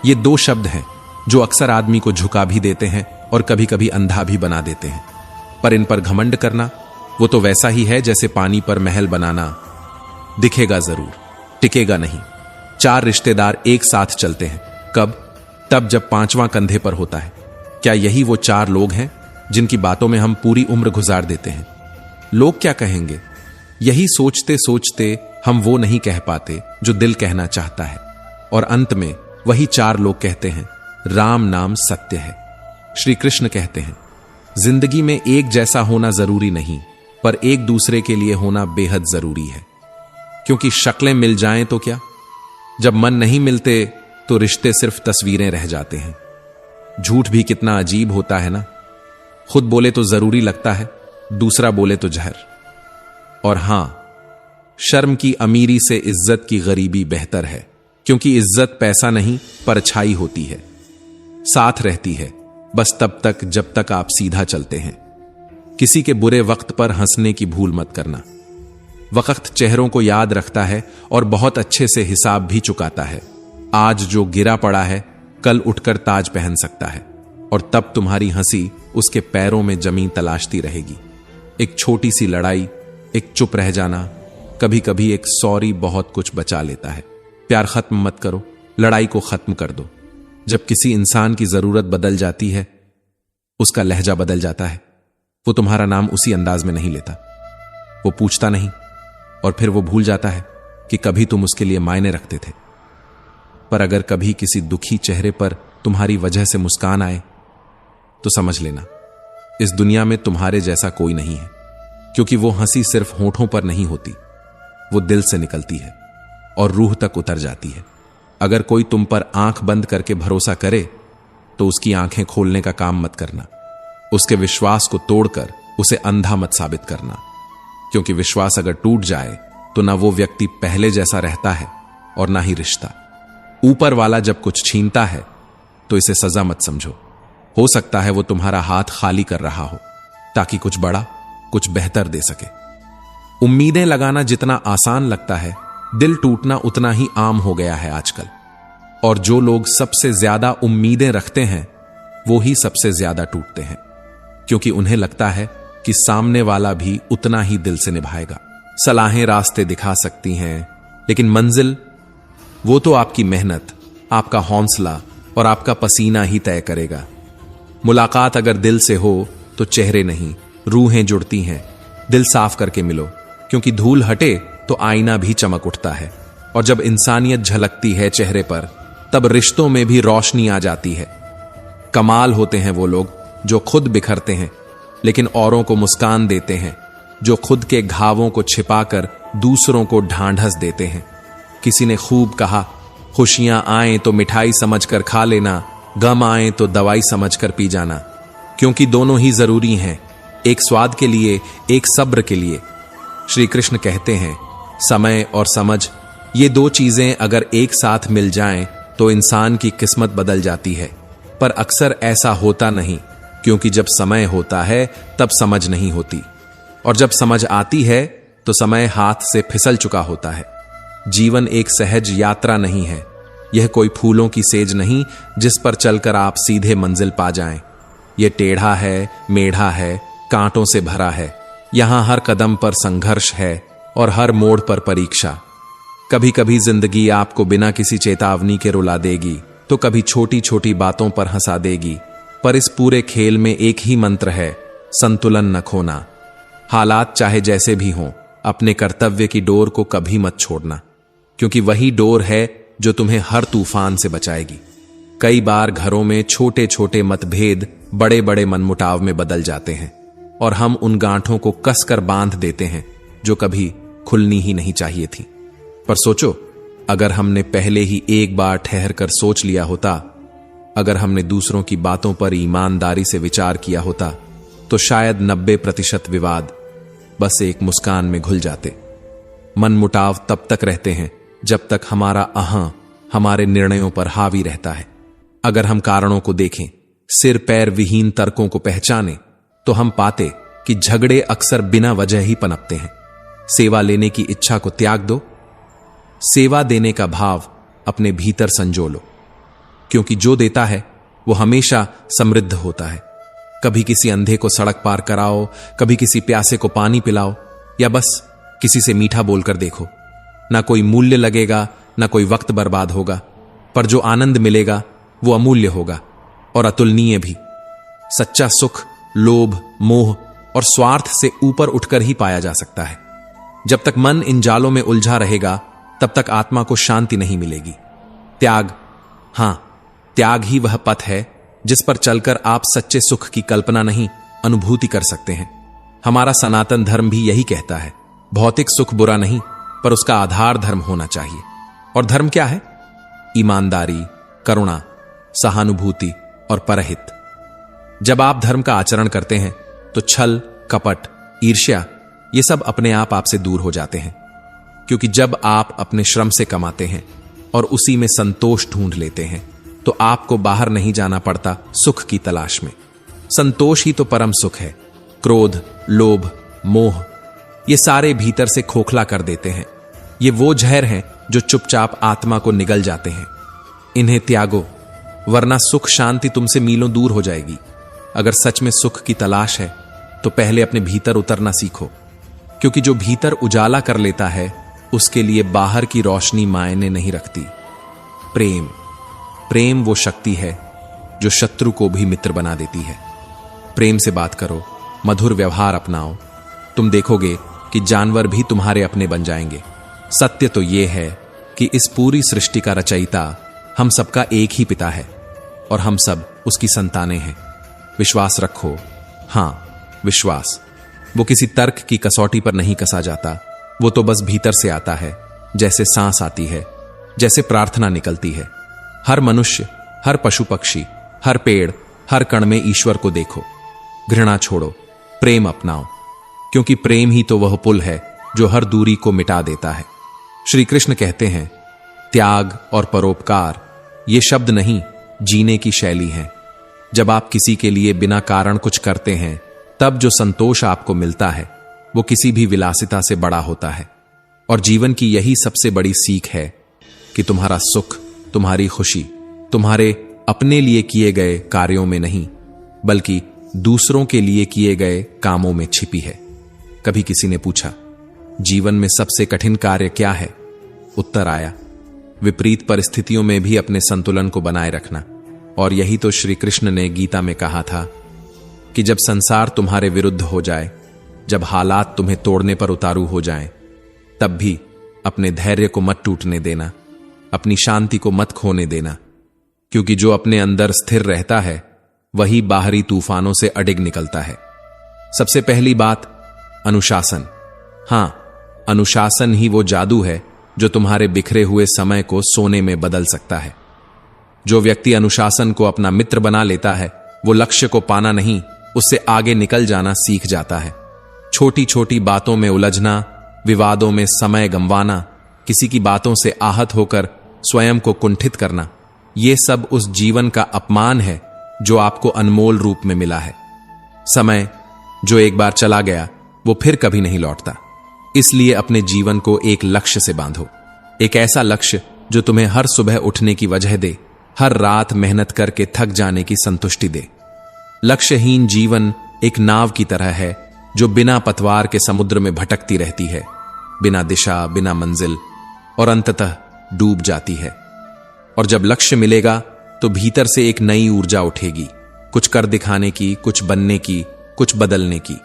ये दो शब्द हैं जो अक्सर आदमी को झुका भी देते हैं और कभी कभी अंधा भी बना देते हैं। पर इन पर घमंड करना, वो तो वैसा ही है जैसे पानी पर महल बनाना। दिखेगा जरूर, टिकेगा नहीं। 4 रिश्तेदार एक साथ चलते हैं, कब? तब जब 5वां कंधे पर होता है। क्या यही वो 4 लोग हैं जिनकी बातों में हम पूरी उम्र गुजार देते हैं? लोग क्या कहेंगे, यही सोचते सोचते हम वो नहीं कह पाते जो दिल कहना चाहता है, और अंत में वही 4 लोग कहते हैं, राम नाम सत्य है। श्री कृष्ण कहते हैं, जिंदगी में एक जैसा होना जरूरी नहीं, पर एक दूसरे के लिए होना बेहद जरूरी है। क्योंकि शक्लें मिल जाएं तो क्या, जब मन नहीं मिलते तो रिश्ते सिर्फ तस्वीरें रह जाते हैं। झूठ भी कितना अजीब होता है ना, खुद बोले तो जरूरी लगता है, दूसरा बोले तो जहर। और हां, शर्म की अमीरी से इज्जत की गरीबी बेहतर है, क्योंकि इज्जत पैसा नहीं परछाई होती है, साथ रहती है बस तब तक जब तक आप सीधा चलते हैं। किसी के बुरे वक्त पर हंसने की भूल मत करना। वक्त चेहरों को याद रखता है और बहुत अच्छे से हिसाब भी चुकाता है। आज जो गिरा पड़ा है कल उठकर ताज पहन सकता है, और तब तुम्हारी हंसी उसके पैरों में जमीन तलाशती रहेगी। एक छोटी सी लड़ाई, एक चुप रह जाना, कभी कभी एक सॉरी बहुत कुछ बचा लेता है। प्यार खत्म मत करो, लड़ाई को खत्म कर दो। जब किसी इंसान की जरूरत बदल जाती है, उसका लहजा बदल जाता है। वो तुम्हारा नाम उसी अंदाज में नहीं लेता, वो पूछता नहीं, और फिर वो भूल जाता है कि कभी तुम उसके लिए मायने रखते थे। पर अगर कभी किसी दुखी चेहरे पर तुम्हारी वजह से मुस्कान आए, तो समझ लेना इस दुनिया में तुम्हारे जैसा कोई नहीं है, क्योंकि वो हंसी सिर्फ होठों पर नहीं होती, वो दिल से निकलती है और रूह तक उतर जाती है। अगर कोई तुम पर आंख बंद करके भरोसा करे, तो उसकी आंखें खोलने का काम मत करना। उसके विश्वास को तोड़कर उसे अंधा मत साबित करना, क्योंकि विश्वास अगर टूट जाए तो ना वो व्यक्ति पहले जैसा रहता है और ना ही रिश्ता। ऊपर वाला जब कुछ छीनता है तो इसे सजा मत समझो। हो सकता है वो तुम्हारा हाथ खाली कर रहा हो, ताकि कुछ बड़ा, कुछ बेहतर दे सके। उम्मीदें लगाना जितना आसान लगता है, दिल टूटना उतना ही आम हो गया है आजकल। और जो लोग सबसे ज्यादा उम्मीदें रखते हैं, वो ही सबसे ज्यादा टूटते हैं, क्योंकि उन्हें लगता है कि सामने वाला भी उतना ही दिल से निभाएगा। सलाहें रास्ते दिखा सकती हैं, लेकिन मंजिल, वो तो आपकी मेहनत, आपका हौसला और आपका पसीना ही तय करेगा। मुलाकात अगर दिल से हो तो चेहरे नहीं, रूहें जुड़ती हैं। दिल साफ करके मिलो, क्योंकि धूल हटे तो आईना भी चमक उठता है, और जब इंसानियत झलकती है चेहरे पर, तब रिश्तों में भी रोशनी आ जाती है। कमाल होते हैं वो लोग जो खुद बिखरते हैं लेकिन औरों को मुस्कान देते हैं, जो खुद के घावों को छिपाकर दूसरों को ढांढस देते हैं। किसी ने खूब कहा, खुशियां आए तो मिठाई समझकर खा लेना, गम आए तो दवाई समझकर पी जाना, क्योंकि दोनों ही जरूरी हैं, एक स्वाद के लिए, एक सब्र के लिए। श्री कृष्ण कहते हैं, समय और समझ, ये 2 चीजें अगर एक साथ मिल जाएं तो इंसान की किस्मत बदल जाती है। पर अक्सर ऐसा होता नहीं, क्योंकि जब समय होता है तब समझ नहीं होती, और जब समझ आती है तो समय हाथ से फिसल चुका होता है। जीवन एक सहज यात्रा नहीं है, यह कोई फूलों की सेज नहीं जिस पर चलकर आप सीधे मंजिल पा जाएं। यह टेढ़ा है, मेढ़ा है, कांटों से भरा है। यहां हर कदम पर संघर्ष है और हर मोड़ पर परीक्षा। कभी कभी जिंदगी आपको बिना किसी चेतावनी के रुला देगी, तो कभी छोटी छोटी बातों पर हंसा देगी। पर इस पूरे खेल में एक ही मंत्र है, संतुलन न खोना। हालात चाहे जैसे भी हों, अपने कर्तव्य की डोर को कभी मत छोड़ना, क्योंकि वही डोर है जो तुम्हें हर तूफान से बचाएगी। कई बार घरों में छोटे छोटे मतभेद बड़े बड़े मनमुटाव में बदल जाते हैं, और हम उन गांठों को कसकर बांध देते हैं जो कभी खुलनी ही नहीं चाहिए थी। पर सोचो, अगर हमने पहले ही एक बार ठहर कर सोच लिया होता, अगर हमने दूसरों की बातों पर ईमानदारी से विचार किया होता, तो शायद 90% विवाद बस एक मुस्कान में घुल जाते। मनमुटाव तब तक रहते हैं जब तक हमारा अहं हमारे निर्णयों पर हावी रहता है। अगर हम कारणों को देखें, सिर पैर विहीन तर्कों को पहचाने तो हम पाते कि झगड़े अक्सर बिना वजह ही पनपते हैं। सेवा लेने की इच्छा को त्याग दो, सेवा देने का भाव अपने भीतर संजो लो, क्योंकि जो देता है वो हमेशा समृद्ध होता है। कभी किसी अंधे को सड़क पार कराओ, कभी किसी प्यासे को पानी पिलाओ, या बस किसी से मीठा बोलकर देखो। ना कोई मूल्य लगेगा, ना कोई वक्त बर्बाद होगा, पर जो आनंद मिलेगा वो अमूल्य होगा और अतुलनीय भी। सच्चा सुख लोभ, मोह और स्वार्थ से ऊपर उठकर ही पाया जा सकता है। जब तक मन इन जालों में उलझा रहेगा तब तक आत्मा को शांति नहीं मिलेगी। त्याग, हां, त्याग ही वह पथ है जिस पर चलकर आप सच्चे सुख की कल्पना नहीं, अनुभूति कर सकते हैं। हमारा सनातन धर्म भी यही कहता है, भौतिक सुख बुरा नहीं, पर उसका आधार धर्म होना चाहिए। और धर्म क्या है? ईमानदारी, करुणा, सहानुभूति और परहित। जब आप धर्म का आचरण करते हैं तो छल, कपट, ईर्ष्या ये सब अपने आप आपसे दूर हो जाते हैं, क्योंकि जब आप अपने श्रम से कमाते हैं और उसी में संतोष ढूंढ लेते हैं तो आपको बाहर नहीं जाना पड़ता सुख की तलाश में। संतोष ही तो परम सुख है। क्रोध, लोभ, मोह ये सारे भीतर से खोखला कर देते हैं। ये वो जहर हैं जो चुपचाप आत्मा को निगल जाते हैं। इन्हें त्यागो, वरना सुख शांति तुमसे मीलों दूर हो जाएगी। अगर सच में सुख की तलाश है तो पहले अपने भीतर उतरना सीखो, क्योंकि जो भीतर उजाला कर लेता है उसके लिए बाहर की रोशनी मायने नहीं रखती। प्रेम, प्रेम वो शक्ति है जो शत्रु को भी मित्र बना देती है। प्रेम से बात करो, मधुर व्यवहार अपनाओ, तुम देखोगे कि जानवर भी तुम्हारे अपने बन जाएंगे। सत्य तो यह है कि इस पूरी सृष्टि का रचयिता हम सबका एक ही पिता है और हम सब उसकी संतानें हैं। विश्वास रखो, हां विश्वास, वो किसी तर्क की कसौटी पर नहीं कसा जाता। वो तो बस भीतर से आता है, जैसे सांस आती है, जैसे प्रार्थना निकलती है। हर मनुष्य, हर पशु पक्षी, हर पेड़, हर कण में ईश्वर को देखो। घृणा छोड़ो, प्रेम अपनाओ, क्योंकि प्रेम ही तो वह पुल है जो हर दूरी को मिटा देता है। श्री कृष्ण कहते हैं, त्याग और परोपकार ये शब्द नहीं, जीने की शैली है। जब आप किसी के लिए बिना कारण कुछ करते हैं तब जो संतोष आपको मिलता है वो किसी भी विलासिता से बड़ा होता है। और जीवन की यही सबसे बड़ी सीख है कि तुम्हारा सुख, तुम्हारी खुशी तुम्हारे अपने लिए किए गए कार्यों में नहीं, बल्कि दूसरों के लिए किए गए कामों में छिपी है। कभी किसी ने पूछा, जीवन में सबसे कठिन कार्य क्या है? उत्तर आया, विपरीत परिस्थितियों में भी अपने संतुलन को बनाए रखना। और यही तो श्री कृष्ण ने गीता में कहा था कि जब संसार तुम्हारे विरुद्ध हो जाए, जब हालात तुम्हें तोड़ने पर उतारू हो जाएं, तब भी अपने धैर्य को मत टूटने देना, अपनी शांति को मत खोने देना, क्योंकि जो अपने अंदर स्थिर रहता है वही बाहरी तूफानों से अडिग निकलता है। सबसे पहली बात, अनुशासन। हां, अनुशासन ही वो जादू है जो तुम्हारे बिखरे हुए समय को सोने में बदल सकता है। जो व्यक्ति अनुशासन को अपना मित्र बना लेता है वो लक्ष्य को पाना नहीं, उससे आगे निकल जाना सीख जाता है। छोटी छोटी बातों में उलझना, विवादों में समय गंवाना, किसी की बातों से आहत होकर स्वयं को कुंठित करना, ये सब उस जीवन का अपमान है जो आपको अनमोल रूप में मिला है। समय जो एक बार चला गया वो फिर कभी नहीं लौटता। इसलिए अपने जीवन को एक लक्ष्य से बांधो, एक ऐसा लक्ष्य जो तुम्हें हर सुबह उठने की वजह दे, हर रात मेहनत करके थक जाने की संतुष्टि दे। लक्ष्यहीन जीवन एक नाव की तरह है जो बिना पतवार के समुद्र में भटकती रहती है, बिना दिशा, बिना मंजिल, और अंततः डूब जाती है। और जब लक्ष्य मिलेगा तो भीतर से एक नई ऊर्जा उठेगी, कुछ कर दिखाने की, कुछ बनने की, कुछ बदलने की।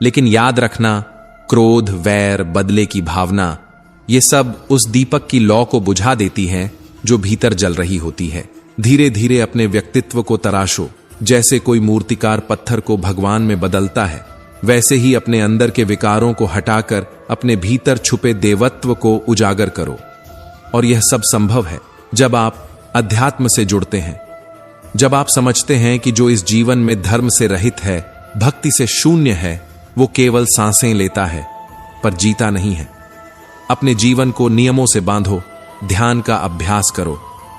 लेकिन याद रखना, क्रोध, वैर, बदले की भावना, ये सब उस दीपक की लौ को बुझा देती हैं जो भीतर जल रही होती है। धीरे धीरे अपने व्यक्तित्व को तराशो। जैसे कोई मूर्तिकार पत्थर को भगवान में बदलता है, वैसे ही अपने अंदर के विकारों को हटाकर अपने भीतर छुपे देवत्व को उजागर करो। और यह सब संभव है जब आप अध्यात्म से जुड़ते हैं, जब आप समझते हैं कि जो इस जीवन में धर्म से रहित है, भक्ति से शून्य है, वो केवल सांसें लेता है पर जीता नहीं है। अपने जीवन को नियमों से बांधो, ध्यान का अभ्यास करो,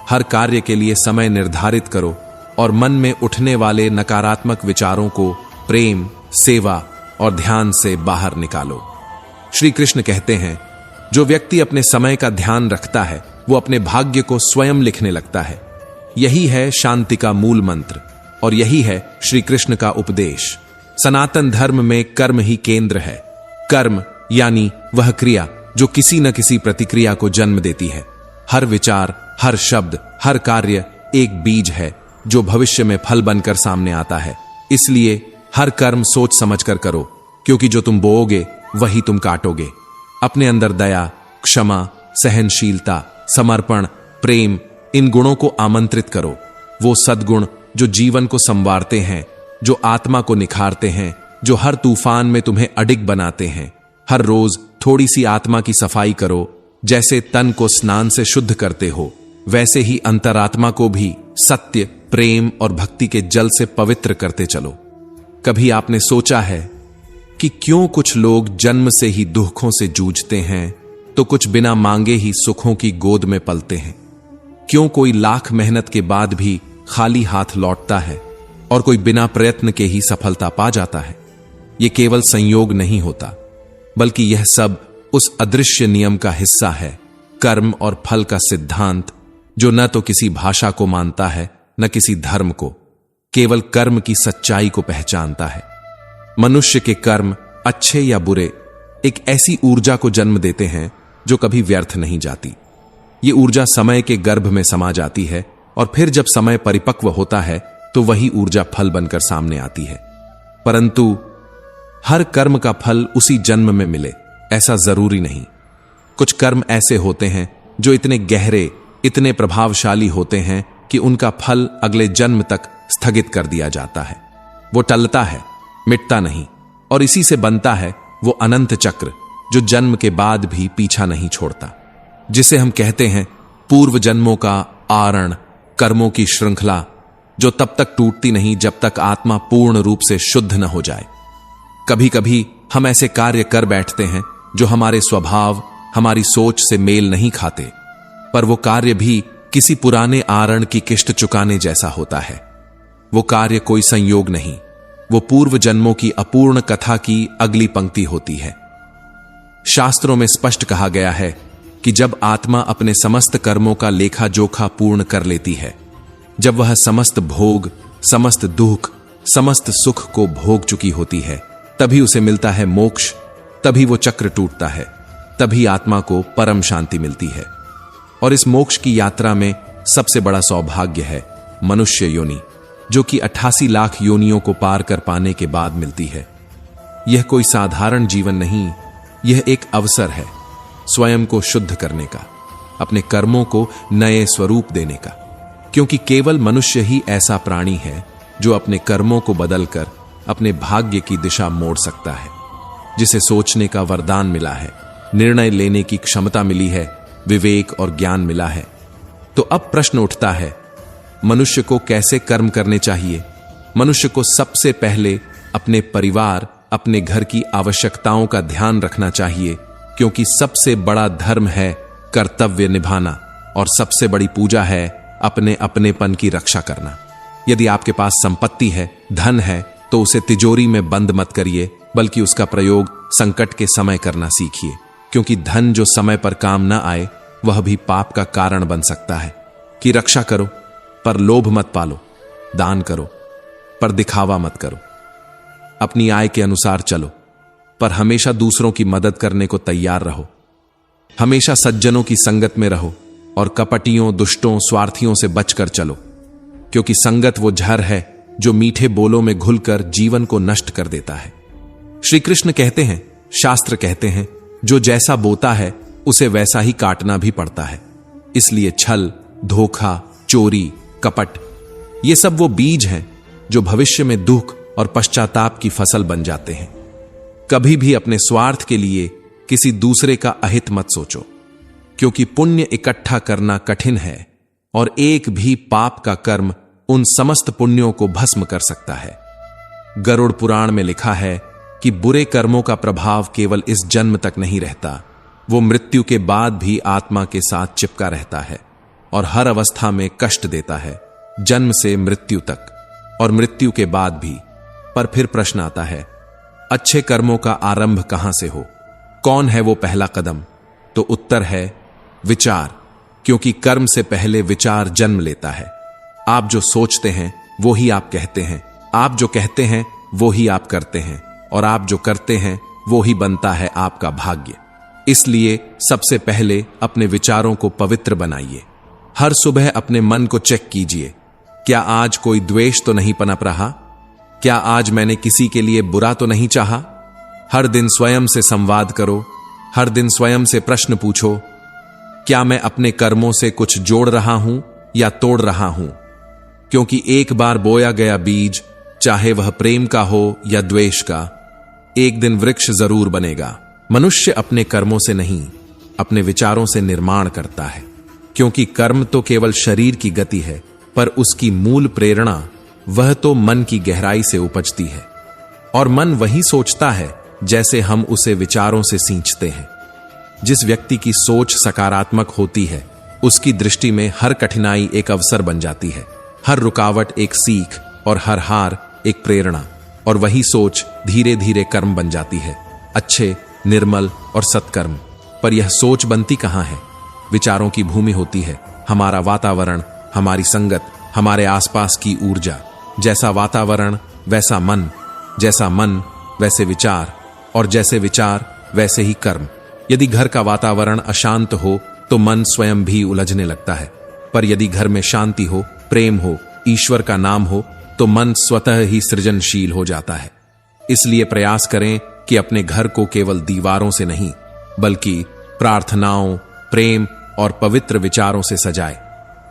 हर कार्य के लिए समय निर्धारित करो और मन में उठने वाले नकारात्मक विचारों को प्रेम, सेवा और ध्यान से बाहर निकालो। श्री कृष्ण कहते हैं, जो व्यक्ति अपने समय का ध्यान रखता है वो अपने भाग्य को स्वयं लिखने लगता है। यही है शांति का मूल मंत्र और यही है श्री कृष्ण का उपदेश। सनातन धर्म में कर्म ही केंद्र है। कर्म यानी वह क्रिया जो किसी न किसी प्रतिक्रिया को जन्म देती है। हर विचार, हर शब्द, हर कार्य एक बीज है जो भविष्य में फल बनकर सामने आता है। इसलिए हर कर्म सोच समझकर करो, क्योंकि जो तुम बोओगे वही तुम काटोगे। अपने अंदर दया, क्षमा, सहनशीलता, समर्पण, प्रेम, इन गुणों को आमंत्रित करो। वो सद्गुण जो जीवन को संवारते हैं, जो आत्मा को निखारते हैं, जो हर तूफान में तुम्हें अडिग बनाते हैं। हर रोज थोड़ी सी आत्मा की सफाई करो। जैसे तन को स्नान से शुद्ध करते हो, वैसे ही अंतरात्मा को भी सत्य, प्रेम और भक्ति के जल से पवित्र करते चलो। कभी आपने सोचा है कि क्यों कुछ लोग जन्म से ही दुखों से जूझते हैं तो कुछ बिना मांगे ही सुखों की गोद में पलते हैं? क्यों कोई लाख मेहनत के बाद भी खाली हाथ लौटता है और कोई बिना प्रयत्न के ही सफलता पा जाता है? यह केवल संयोग नहीं होता, बल्कि यह सब उस अदृश्य नियम का हिस्सा है, कर्म और फल का सिद्धांत, जो न तो किसी भाषा को मानता है न किसी धर्म को, केवल कर्म की सच्चाई को पहचानता है। मनुष्य के कर्म, अच्छे या बुरे, एक ऐसी ऊर्जा को जन्म देते हैं जो कभी व्यर्थ नहीं जाती। ये ऊर्जा समय के गर्भ में समा जाती है और फिर जब समय परिपक्व होता है तो वही ऊर्जा फल बनकर सामने आती है। परंतु हर कर्म का फल उसी जन्म में मिले ऐसा जरूरी नहीं। कुछ कर्म ऐसे होते हैं जो इतने गहरे, इतने प्रभावशाली होते हैं कि उनका फल अगले जन्म तक स्थगित कर दिया जाता है। वो टलता है, मिटता नहीं, और इसी से बनता है वो अनंत चक्र जो जन्म के बाद भी पीछा नहीं छोड़ता, जिसे हम कहते हैं पूर्व जन्मों का आरण, कर्मों की श्रृंखला, जो तब तक टूटती नहीं जब तक आत्मा पूर्ण रूप से शुद्ध न हो जाए। कभी कभी हम ऐसे कार्य कर बैठते हैं जो हमारे स्वभाव, हमारी सोच से मेल नहीं खाते, पर वो कार्य भी किसी पुराने आरण की किस्त चुकाने जैसा होता है। वो कार्य कोई संयोग नहीं, वो पूर्व जन्मों की अपूर्ण कथा की अगली पंक्ति होती है। शास्त्रों में स्पष्ट कहा गया है कि जब आत्मा अपने समस्त कर्मों का लेखा जोखा पूर्ण कर लेती है, जब वह समस्त भोग, समस्त दुख, समस्त सुख को भोग चुकी होती है, तभी उसे मिलता है मोक्ष, तभी वो चक्र टूटता है, तभी आत्मा को परम शांति मिलती है। और इस मोक्ष की यात्रा में सबसे बड़ा सौभाग्य है मनुष्य योनि, जो कि 88 लाख योनियों को पार कर पाने के बाद मिलती है। यह कोई साधारण जीवन नहीं, यह एक अवसर है स्वयं को शुद्ध करने का, अपने कर्मों को नए स्वरूप देने का, क्योंकि केवल मनुष्य ही ऐसा प्राणी है जो अपने कर्मों को बदलकर अपने भाग्य की दिशा मोड़ सकता है, जिसे सोचने का वरदान मिला है, निर्णय लेने की क्षमता मिली है, विवेक और ज्ञान मिला है। तो अब प्रश्न उठता है, मनुष्य को कैसे कर्म करने चाहिए? मनुष्य को सबसे पहले अपने परिवार, अपने घर की आवश्यकताओं का ध्यान रखना चाहिए, क्योंकि सबसे बड़ा धर्म है कर्तव्य निभाना और सबसे बड़ी पूजा है अपने अपनेपन की रक्षा करना। यदि आपके पास संपत्ति है, धन है, तो उसे तिजोरी में बंद मत करिए, बल्कि उसका प्रयोग संकट के समय करना सीखिए, क्योंकि धन जो समय पर काम न आए वह भी पाप का कारण बन सकता है। कि रक्षा करो पर लोभ मत पालो, दान करो पर दिखावा मत करो, अपनी आय के अनुसार चलो पर हमेशा दूसरों की मदद करने को तैयार रहो, हमेशा सज्जनों की संगत में रहो और कपटियों, दुष्टों, स्वार्थियों से बचकर चलो, क्योंकि संगत वो झर है जो मीठे बोलों में घुलकर जीवन को नष्ट कर देता है। श्री कृष्ण कहते हैं, शास्त्र कहते हैं, जो जैसा बोता है उसे वैसा ही काटना भी पड़ता है। इसलिए छल, धोखा, चोरी, कपट, ये सब वो बीज हैं जो भविष्य में दुख और पश्चाताप की फसल बन जाते हैं। कभी भी अपने स्वार्थ के लिए किसी दूसरे का अहित मत सोचो, क्योंकि पुण्य इकट्ठा करना कठिन है और एक भी पाप का कर्म उन समस्त पुण्यों को भस्म कर सकता है। गरुड़ पुराण में लिखा है कि बुरे कर्मों का प्रभाव केवल इस जन्म तक नहीं रहता, वो मृत्यु के बाद भी आत्मा के साथ चिपका रहता है और हर अवस्था में कष्ट देता है, जन्म से मृत्यु तक और मृत्यु के बाद भी। पर फिर प्रश्न आता है, अच्छे कर्मों का आरंभ कहां से हो? कौन है वो पहला कदम? तो उत्तर है विचार, क्योंकि कर्म से पहले विचार जन्म लेता है। आप जो सोचते हैं वो ही आप कहते हैं, आप जो कहते हैं वो ही आप करते हैं, और आप जो करते हैं वो ही बनता है आपका भाग्य। इसलिए सबसे पहले अपने विचारों को पवित्र बनाइए। हर सुबह अपने मन को चेक कीजिए, क्या आज कोई द्वेष तो नहीं पनप रहा? क्या आज मैंने किसी के लिए बुरा तो नहीं चाहा? हर दिन स्वयं से संवाद करो, हर दिन स्वयं से प्रश्न पूछो, क्या मैं अपने कर्मों से कुछ जोड़ रहा हूं या तोड़ रहा हूं? क्योंकि एक बार बोया गया बीज, चाहे वह प्रेम का हो या द्वेष का, एक दिन वृक्ष जरूर बनेगा। मनुष्य अपने कर्मों से नहीं, अपने विचारों से निर्माण करता है, क्योंकि कर्म तो केवल शरीर की गति है, पर उसकी मूल प्रेरणा वह तो मन की गहराई से उपजती है। और मन वही सोचता है जैसे हम उसे विचारों से सींचते हैं। जिस व्यक्ति की सोच सकारात्मक होती है, उसकी दृष्टि में हर कठिनाई एक अवसर बन जाती है, हर रुकावट एक सीख और हर हार एक प्रेरणा। और वही सोच धीरे धीरे कर्म बन जाती है, अच्छे, निर्मल और सत्कर्म। पर यह सोच बनती कहां है? विचारों की भूमि होती है हमारा वातावरण, हमारी संगत, हमारे आसपास की ऊर्जा। जैसा वातावरण वैसा मन, जैसा मन वैसे विचार, और जैसे विचार वैसे ही कर्म। यदि घर का वातावरण अशांत हो तो मन स्वयं भी उलझने लगता है, पर यदि घर में शांति हो, प्रेम हो, ईश्वर का नाम हो, तो मन स्वतः ही सृजनशील हो जाता है। इसलिए प्रयास करें कि अपने घर को केवल दीवारों से नहीं, बल्कि प्रार्थनाओं, प्रेम और पवित्र विचारों से सजाए।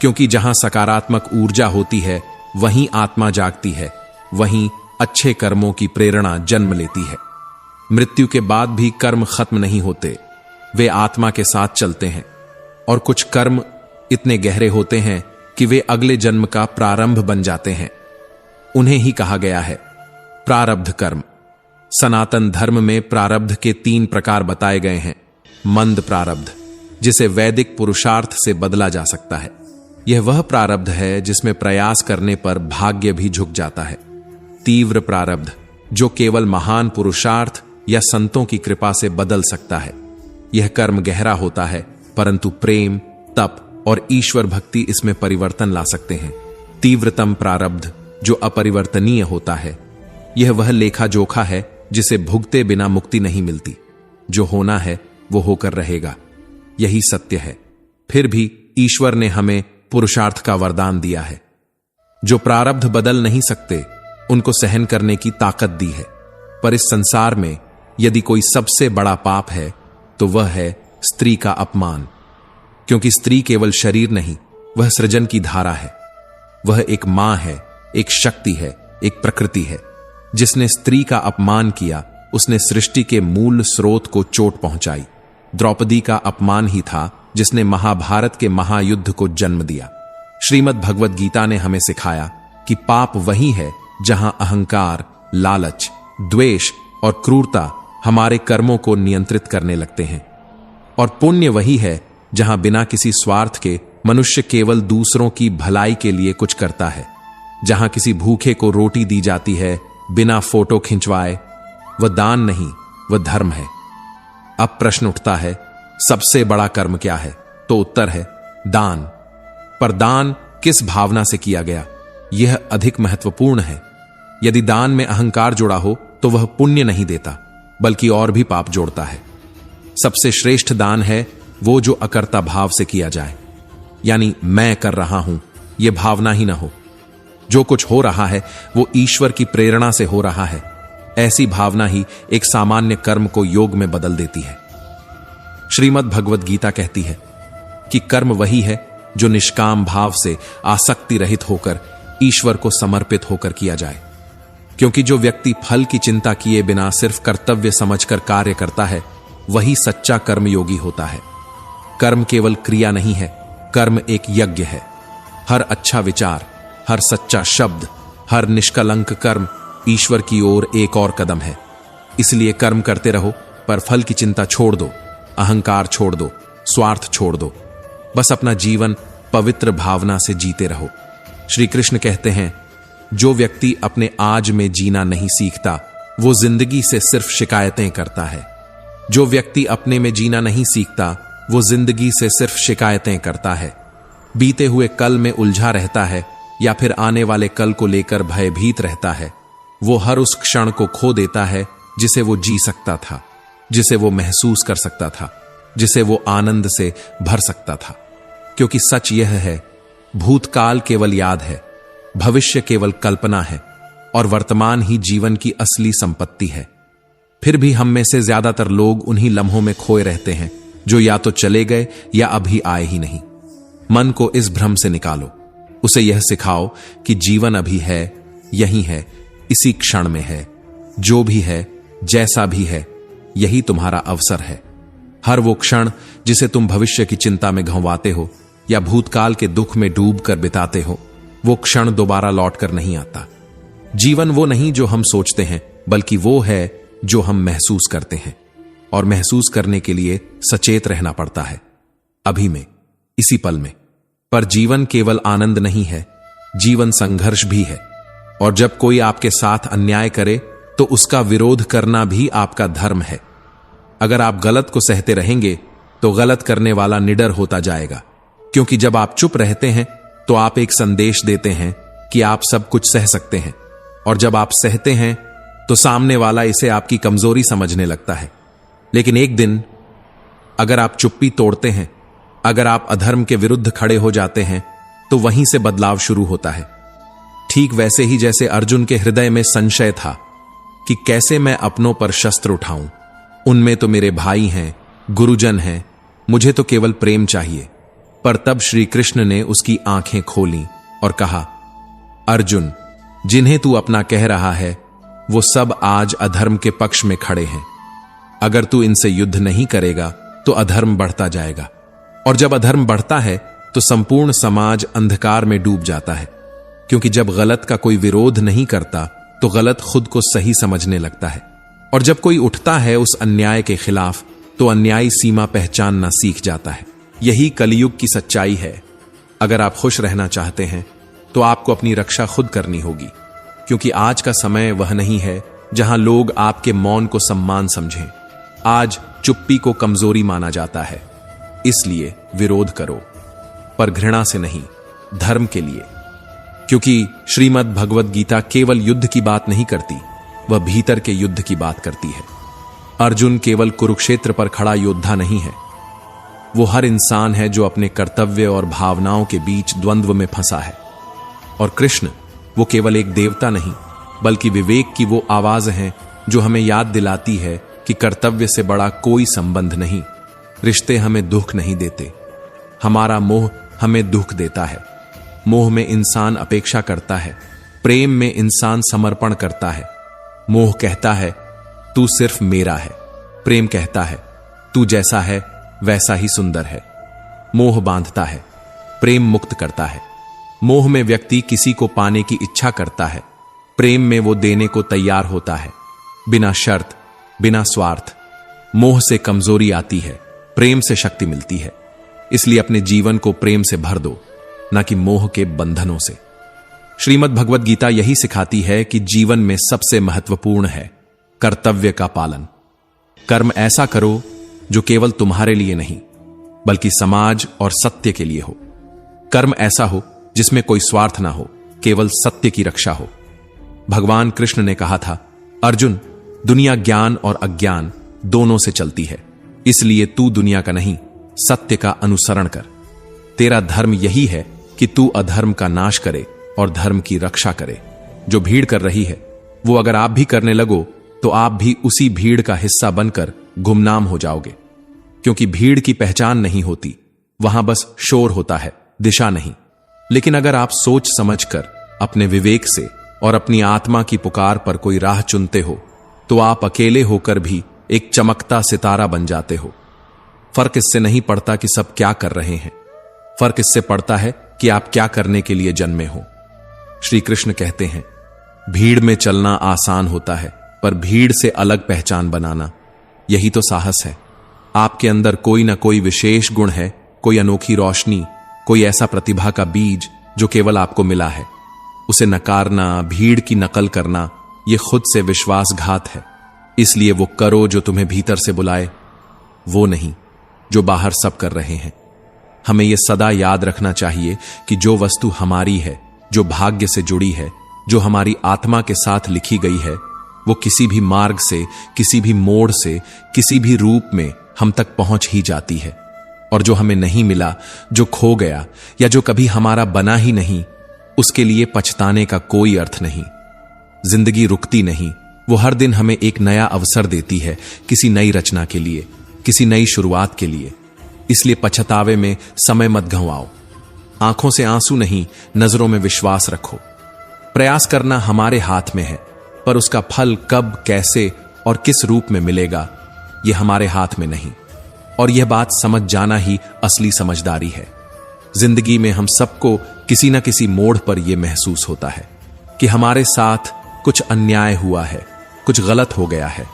क्योंकि जहां सकारात्मक ऊर्जा होती है, वहीं आत्मा जागती है, वहीं अच्छे कर्मों की प्रेरणा जन्म लेती है। मृत्यु के बाद भी कर्म खत्म नहीं होते, वे आत्मा के साथ चलते हैं। और कुछ कर्म इतने गहरे होते हैं कि वे अगले जन्म का प्रारंभ बन जाते हैं। उन्हें ही कहा गया है प्रारब्ध कर्म। सनातन धर्म में प्रारब्ध के 3 प्रकार बताए गए हैं। मंद प्रारब्ध, जिसे वैदिक पुरुषार्थ से बदला जा सकता है। यह वह प्रारब्ध है जिसमें प्रयास करने पर भाग्य भी झुक जाता है। तीव्र प्रारब्ध, जो केवल महान पुरुषार्थ या संतों की कृपा से बदल सकता है। यह कर्म गहरा होता है, परंतु प्रेम, तप और ईश्वर भक्ति इसमें परिवर्तन ला सकते हैं। तीव्रतम प्रारब्ध, जो अपरिवर्तनीय होता है, यह वह लेखा जोखा है जिसे भुगते बिना मुक्ति नहीं मिलती। जो होना है वो होकर रहेगा, यही सत्य है। फिर भी ईश्वर ने हमें पुरुषार्थ का वरदान दिया है। जो प्रारब्ध बदल नहीं सकते, उनको सहन करने की ताकत दी है। पर इस संसार में यदि कोई सबसे बड़ा पाप है तो वह है स्त्री का अपमान। क्योंकि स्त्री केवल शरीर नहीं, वह सृजन की धारा है। वह एक मां है, एक शक्ति है, एक प्रकृति है। जिसने स्त्री का अपमान किया, उसने सृष्टि के मूल स्रोत को चोट पहुंचाई। द्रौपदी का अपमान ही था जिसने महाभारत के महायुद्ध को जन्म दिया। श्रीमद् भगवद गीता ने हमें सिखाया कि पाप वही है जहां अहंकार, लालच, द्वेष और क्रूरता हमारे कर्मों को नियंत्रित करने लगते हैं। और पुण्य वही है जहां बिना किसी स्वार्थ के मनुष्य केवल दूसरों की भलाई के लिए कुछ करता है। जहां किसी भूखे को रोटी दी जाती है बिना फोटो खिंचवाए, वह दान नहीं, वह धर्म है। अब प्रश्न उठता है, सबसे बड़ा कर्म क्या है? तो उत्तर है दान। पर दान किस भावना से किया गया, यह अधिक महत्वपूर्ण है। यदि दान में अहंकार जुड़ा हो तो वह पुण्य नहीं देता, बल्कि और भी पाप जोड़ता है। सबसे श्रेष्ठ दान है वो जो अकर्ता भाव से किया जाए, यानी मैं कर रहा हूं यह भावना ही ना हो। जो कुछ हो रहा है वो ईश्वर की प्रेरणा से हो रहा है। ऐसी भावना ही एक सामान्य कर्म को योग में बदल देती है। श्रीमद् भगवद गीता कहती है कि कर्म वही है जो निष्काम भाव से आसक्ति रहित होकर ईश्वर को समर्पित होकर किया जाए। क्योंकि जो व्यक्ति फल की चिंता किए बिना सिर्फ कर्तव्य समझकर कार्य करता है, वही सच्चा कर्मयोगी होता है। कर्म केवल क्रिया नहीं है, कर्म एक यज्ञ है। हर अच्छा विचार, हर सच्चा शब्द, हर निष्कलंक कर्म ईश्वर की ओर एक और कदम है। इसलिए कर्म करते रहो, पर फल की चिंता छोड़ दो, अहंकार छोड़ दो, स्वार्थ छोड़ दो। बस अपना जीवन पवित्र भावना से जीते रहो। श्री कृष्ण कहते हैं, जो व्यक्ति अपने आज में जीना नहीं सीखता वो जिंदगी से सिर्फ शिकायतें करता है। जो व्यक्ति अपने में जीना नहीं सीखता वो जिंदगी से सिर्फ शिकायतें करता है। बीते हुए कल में उलझा रहता है या फिर आने वाले कल को लेकर भयभीत रहता है। वो हर उस क्षण को खो देता है जिसे वो जी सकता था, जिसे वो महसूस कर सकता था, जिसे वो आनंद से भर सकता था। क्योंकि सच यह है, भूतकाल केवल याद है, भविष्य केवल कल्पना है और वर्तमान ही जीवन की असली संपत्ति है। फिर भी हम में से ज्यादातर लोग उन्हीं लम्हों में खोए रहते हैं जो या तो चले गए या अभी आए ही नहीं। मन को इस भ्रम से निकालो, उसे यह सिखाओ कि जीवन अभी है, यही है, इसी क्षण में है। जो भी है, जैसा भी है, यही तुम्हारा अवसर है। हर वो क्षण जिसे तुम भविष्य की चिंता में घंवाते हो या भूतकाल के दुख में डूब कर बिताते हो, वो क्षण दोबारा लौट कर नहीं आता। जीवन वो नहीं जो हम सोचते हैं, बल्कि वो है जो हम महसूस करते हैं। और महसूस करने के लिए सचेत रहना पड़ता है, अभी में, इसी पल में। पर जीवन केवल आनंद नहीं है, जीवन संघर्ष भी है। और जब कोई आपके साथ अन्याय करे तो उसका विरोध करना भी आपका धर्म है। अगर आप गलत को सहते रहेंगे तो गलत करने वाला निडर होता जाएगा। क्योंकि जब आप चुप रहते हैं तो आप एक संदेश देते हैं कि आप सब कुछ सह सकते हैं, और जब आप सहते हैं तो सामने वाला इसे आपकी कमजोरी समझने लगता है। लेकिन एक दिन अगर आप चुप्पी तोड़ते हैं, अगर आप अधर्म के विरुद्ध खड़े हो जाते हैं, तो वहीं से बदलाव शुरू होता है। ठीक वैसे ही जैसे अर्जुन के हृदय में संशय था कि कैसे मैं अपनों पर शस्त्र उठाऊं, उनमें तो मेरे भाई हैं, गुरुजन हैं, मुझे तो केवल प्रेम चाहिए। पर तब श्री कृष्ण ने उसकी आंखें खोलीं और कहा, अर्जुन, जिन्हें तू अपना कह रहा है वो सब आज अधर्म के पक्ष में खड़े हैं। अगर तू इनसे युद्ध नहीं करेगा तो अधर्म बढ़ता जाएगा, और जब अधर्म बढ़ता है तो संपूर्ण समाज अंधकार में डूब जाता है। क्योंकि जब गलत का कोई विरोध नहीं करता तो गलत खुद को सही समझने लगता है, और जब कोई उठता है उस अन्याय के खिलाफ तो अन्यायी सीमा पहचानना सीख जाता है। यही कलयुग की सच्चाई है। अगर आप खुश रहना चाहते हैं तो आपको अपनी रक्षा खुद करनी होगी। क्योंकि आज का समय वह नहीं है जहां लोग आपके मौन को सम्मान समझें। आज चुप्पी को कमजोरी माना जाता है। इसलिए विरोध करो, पर घृणा से नहीं, धर्म के लिए। क्योंकि श्रीमद् भगवद गीता केवल युद्ध की बात नहीं करती, वह भीतर के युद्ध की बात करती है। अर्जुन केवल कुरुक्षेत्र पर खड़ा योद्धा नहीं है, वो हर इंसान है जो अपने कर्तव्य और भावनाओं के बीच द्वंद्व में फंसा है। और कृष्ण वो केवल एक देवता नहीं, बल्कि विवेक की वो आवाज है जो हमें याद दिलाती है कि कर्तव्य से बड़ा कोई संबंध नहीं। रिश्ते हमें दुख नहीं देते, हमारा मोह हमें दुख देता है। मोह में इंसान अपेक्षा करता है, प्रेम में इंसान समर्पण करता है। मोह कहता है तू सिर्फ मेरा है, प्रेम कहता है तू जैसा है वैसा ही सुंदर है। मोह बांधता है, प्रेम मुक्त करता है। मोह में व्यक्ति किसी को पाने की इच्छा करता है, प्रेम में वो देने को तैयार होता है, बिना शर्त, बिना स्वार्थ। मोह से कमजोरी आती है, प्रेम से शक्ति मिलती है। इसलिए अपने जीवन को प्रेम से भर दो, न कि मोह के बंधनों से। श्रीमद् भगवद गीता यही सिखाती है कि जीवन में सबसे महत्वपूर्ण है कर्तव्य का पालन। कर्म ऐसा करो जो केवल तुम्हारे लिए नहीं, बल्कि समाज और सत्य के लिए हो। कर्म ऐसा हो जिसमें कोई स्वार्थ ना हो, केवल सत्य की रक्षा हो। भगवान कृष्ण ने कहा था, अर्जुन, दुनिया ज्ञान और अज्ञान दोनों से चलती है, इसलिए तू दुनिया का नहीं, सत्य का अनुसरण कर। तेरा धर्म यही है कि तू अधर्म का नाश करे और धर्म की रक्षा करे। जो भीड़ कर रही है वो अगर आप भी करने लगो तो आप भी उसी भीड़ का हिस्सा बनकर गुमनाम हो जाओगे। क्योंकि भीड़ की पहचान नहीं होती, वहां बस शोर होता है, दिशा नहीं। लेकिन अगर आप सोच समझकर अपने विवेक से और अपनी आत्मा की पुकार पर कोई राह चुनते हो तो आप अकेले होकर भी एक चमकता सितारा बन जाते हो। फर्क इससे नहीं पड़ता कि सब क्या कर रहे हैं, फर्क इससे पड़ता है कि आप क्या करने के लिए जन्मे हो। श्री कृष्ण कहते हैं, भीड़ में चलना आसान होता है, पर भीड़ से अलग पहचान बनाना यही तो साहस है। आपके अंदर कोई ना कोई विशेष गुण है, कोई अनोखी रोशनी, कोई ऐसा प्रतिभा का बीज जो केवल आपको मिला है। उसे नकारना, भीड़ की नकल करना, यह खुद से विश्वासघात है। इसलिए वो करो जो तुम्हें भीतर से बुलाए, वो नहीं जो बाहर सब कर रहे हैं। हमें यह सदा याद रखना चाहिए कि जो वस्तु हमारी है, जो भाग्य से जुड़ी है, जो हमारी आत्मा के साथ लिखी गई है, वो किसी भी मार्ग से, किसी भी मोड़ से, किसी भी रूप में हम तक पहुंच ही जाती है। और जो हमें नहीं मिला, जो खो गया या जो कभी हमारा बना ही नहीं, उसके लिए पछताने का कोई अर्थ नहीं। जिंदगी रुकती नहीं, वो हर दिन हमें एक नया अवसर देती है, किसी नई रचना के लिए, किसी नई शुरुआत के लिए। इसलिए पछतावे में समय मत गंवाओ। आंखों से आंसू नहीं, नजरों में विश्वास रखो। प्रयास करना हमारे हाथ में है, पर उसका फल कब, कैसे और किस रूप में मिलेगा, यह हमारे हाथ में नहीं। और यह बात समझ जाना ही असली समझदारी है। जिंदगी में हम सबको किसी न किसी मोड़ पर यह महसूस होता है कि हमारे साथ कुछ अन्याय हुआ है, कुछ गलत हो गया है।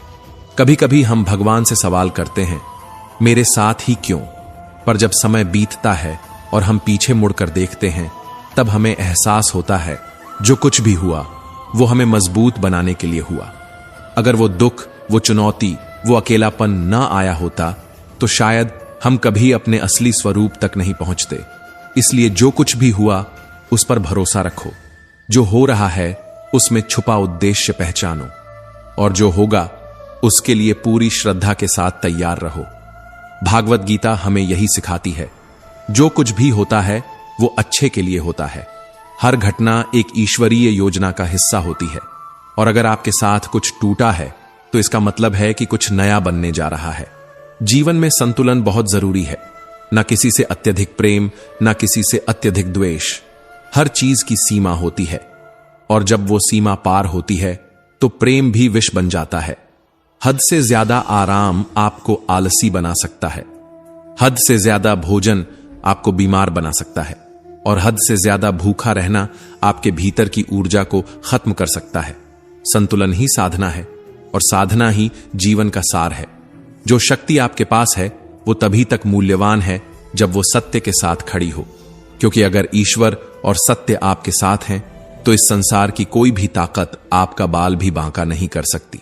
कभी कभी हम भगवान से सवाल करते हैं, मेरे साथ ही क्यों? पर जब समय बीतता है और हम पीछे मुड़कर देखते हैं, तब हमें एहसास होता है जो कुछ भी हुआ वो हमें मजबूत बनाने के लिए हुआ। अगर वो दुख, वो चुनौती, वो अकेलापन ना आया होता तो शायद हम कभी अपने असली स्वरूप तक नहीं पहुंचते। इसलिए जो कुछ भी हुआ उस पर भरोसा रखो। जो हो रहा है उसमें छुपा उद्देश्य पहचानो, और जो होगा उसके लिए पूरी श्रद्धा के साथ तैयार रहो। भागवत गीता हमें यही सिखाती है, जो कुछ भी होता है वो अच्छे के लिए होता है। हर घटना एक ईश्वरीय योजना का हिस्सा होती है, और अगर आपके साथ कुछ टूटा है तो इसका मतलब है कि कुछ नया बनने जा रहा है। जीवन में संतुलन बहुत जरूरी है। ना किसी से अत्यधिक प्रेम, ना किसी से अत्यधिक द्वेष। हर चीज की सीमा होती है, और जब वो सीमा पार होती है तो प्रेम भी विष बन जाता है। हद से ज्यादा आराम आपको आलसी बना सकता है, हद से ज्यादा भोजन आपको बीमार बना सकता है, और हद से ज्यादा भूखा रहना आपके भीतर की ऊर्जा को खत्म कर सकता है। संतुलन ही साधना है, और साधना ही जीवन का सार है। जो शक्ति आपके पास है वो तभी तक मूल्यवान है जब वो सत्य के साथ खड़ी हो, क्योंकि अगर ईश्वर और सत्य आपके साथ हैं तो इस संसार की कोई भी ताकत आपका बाल भी बांका नहीं कर सकती।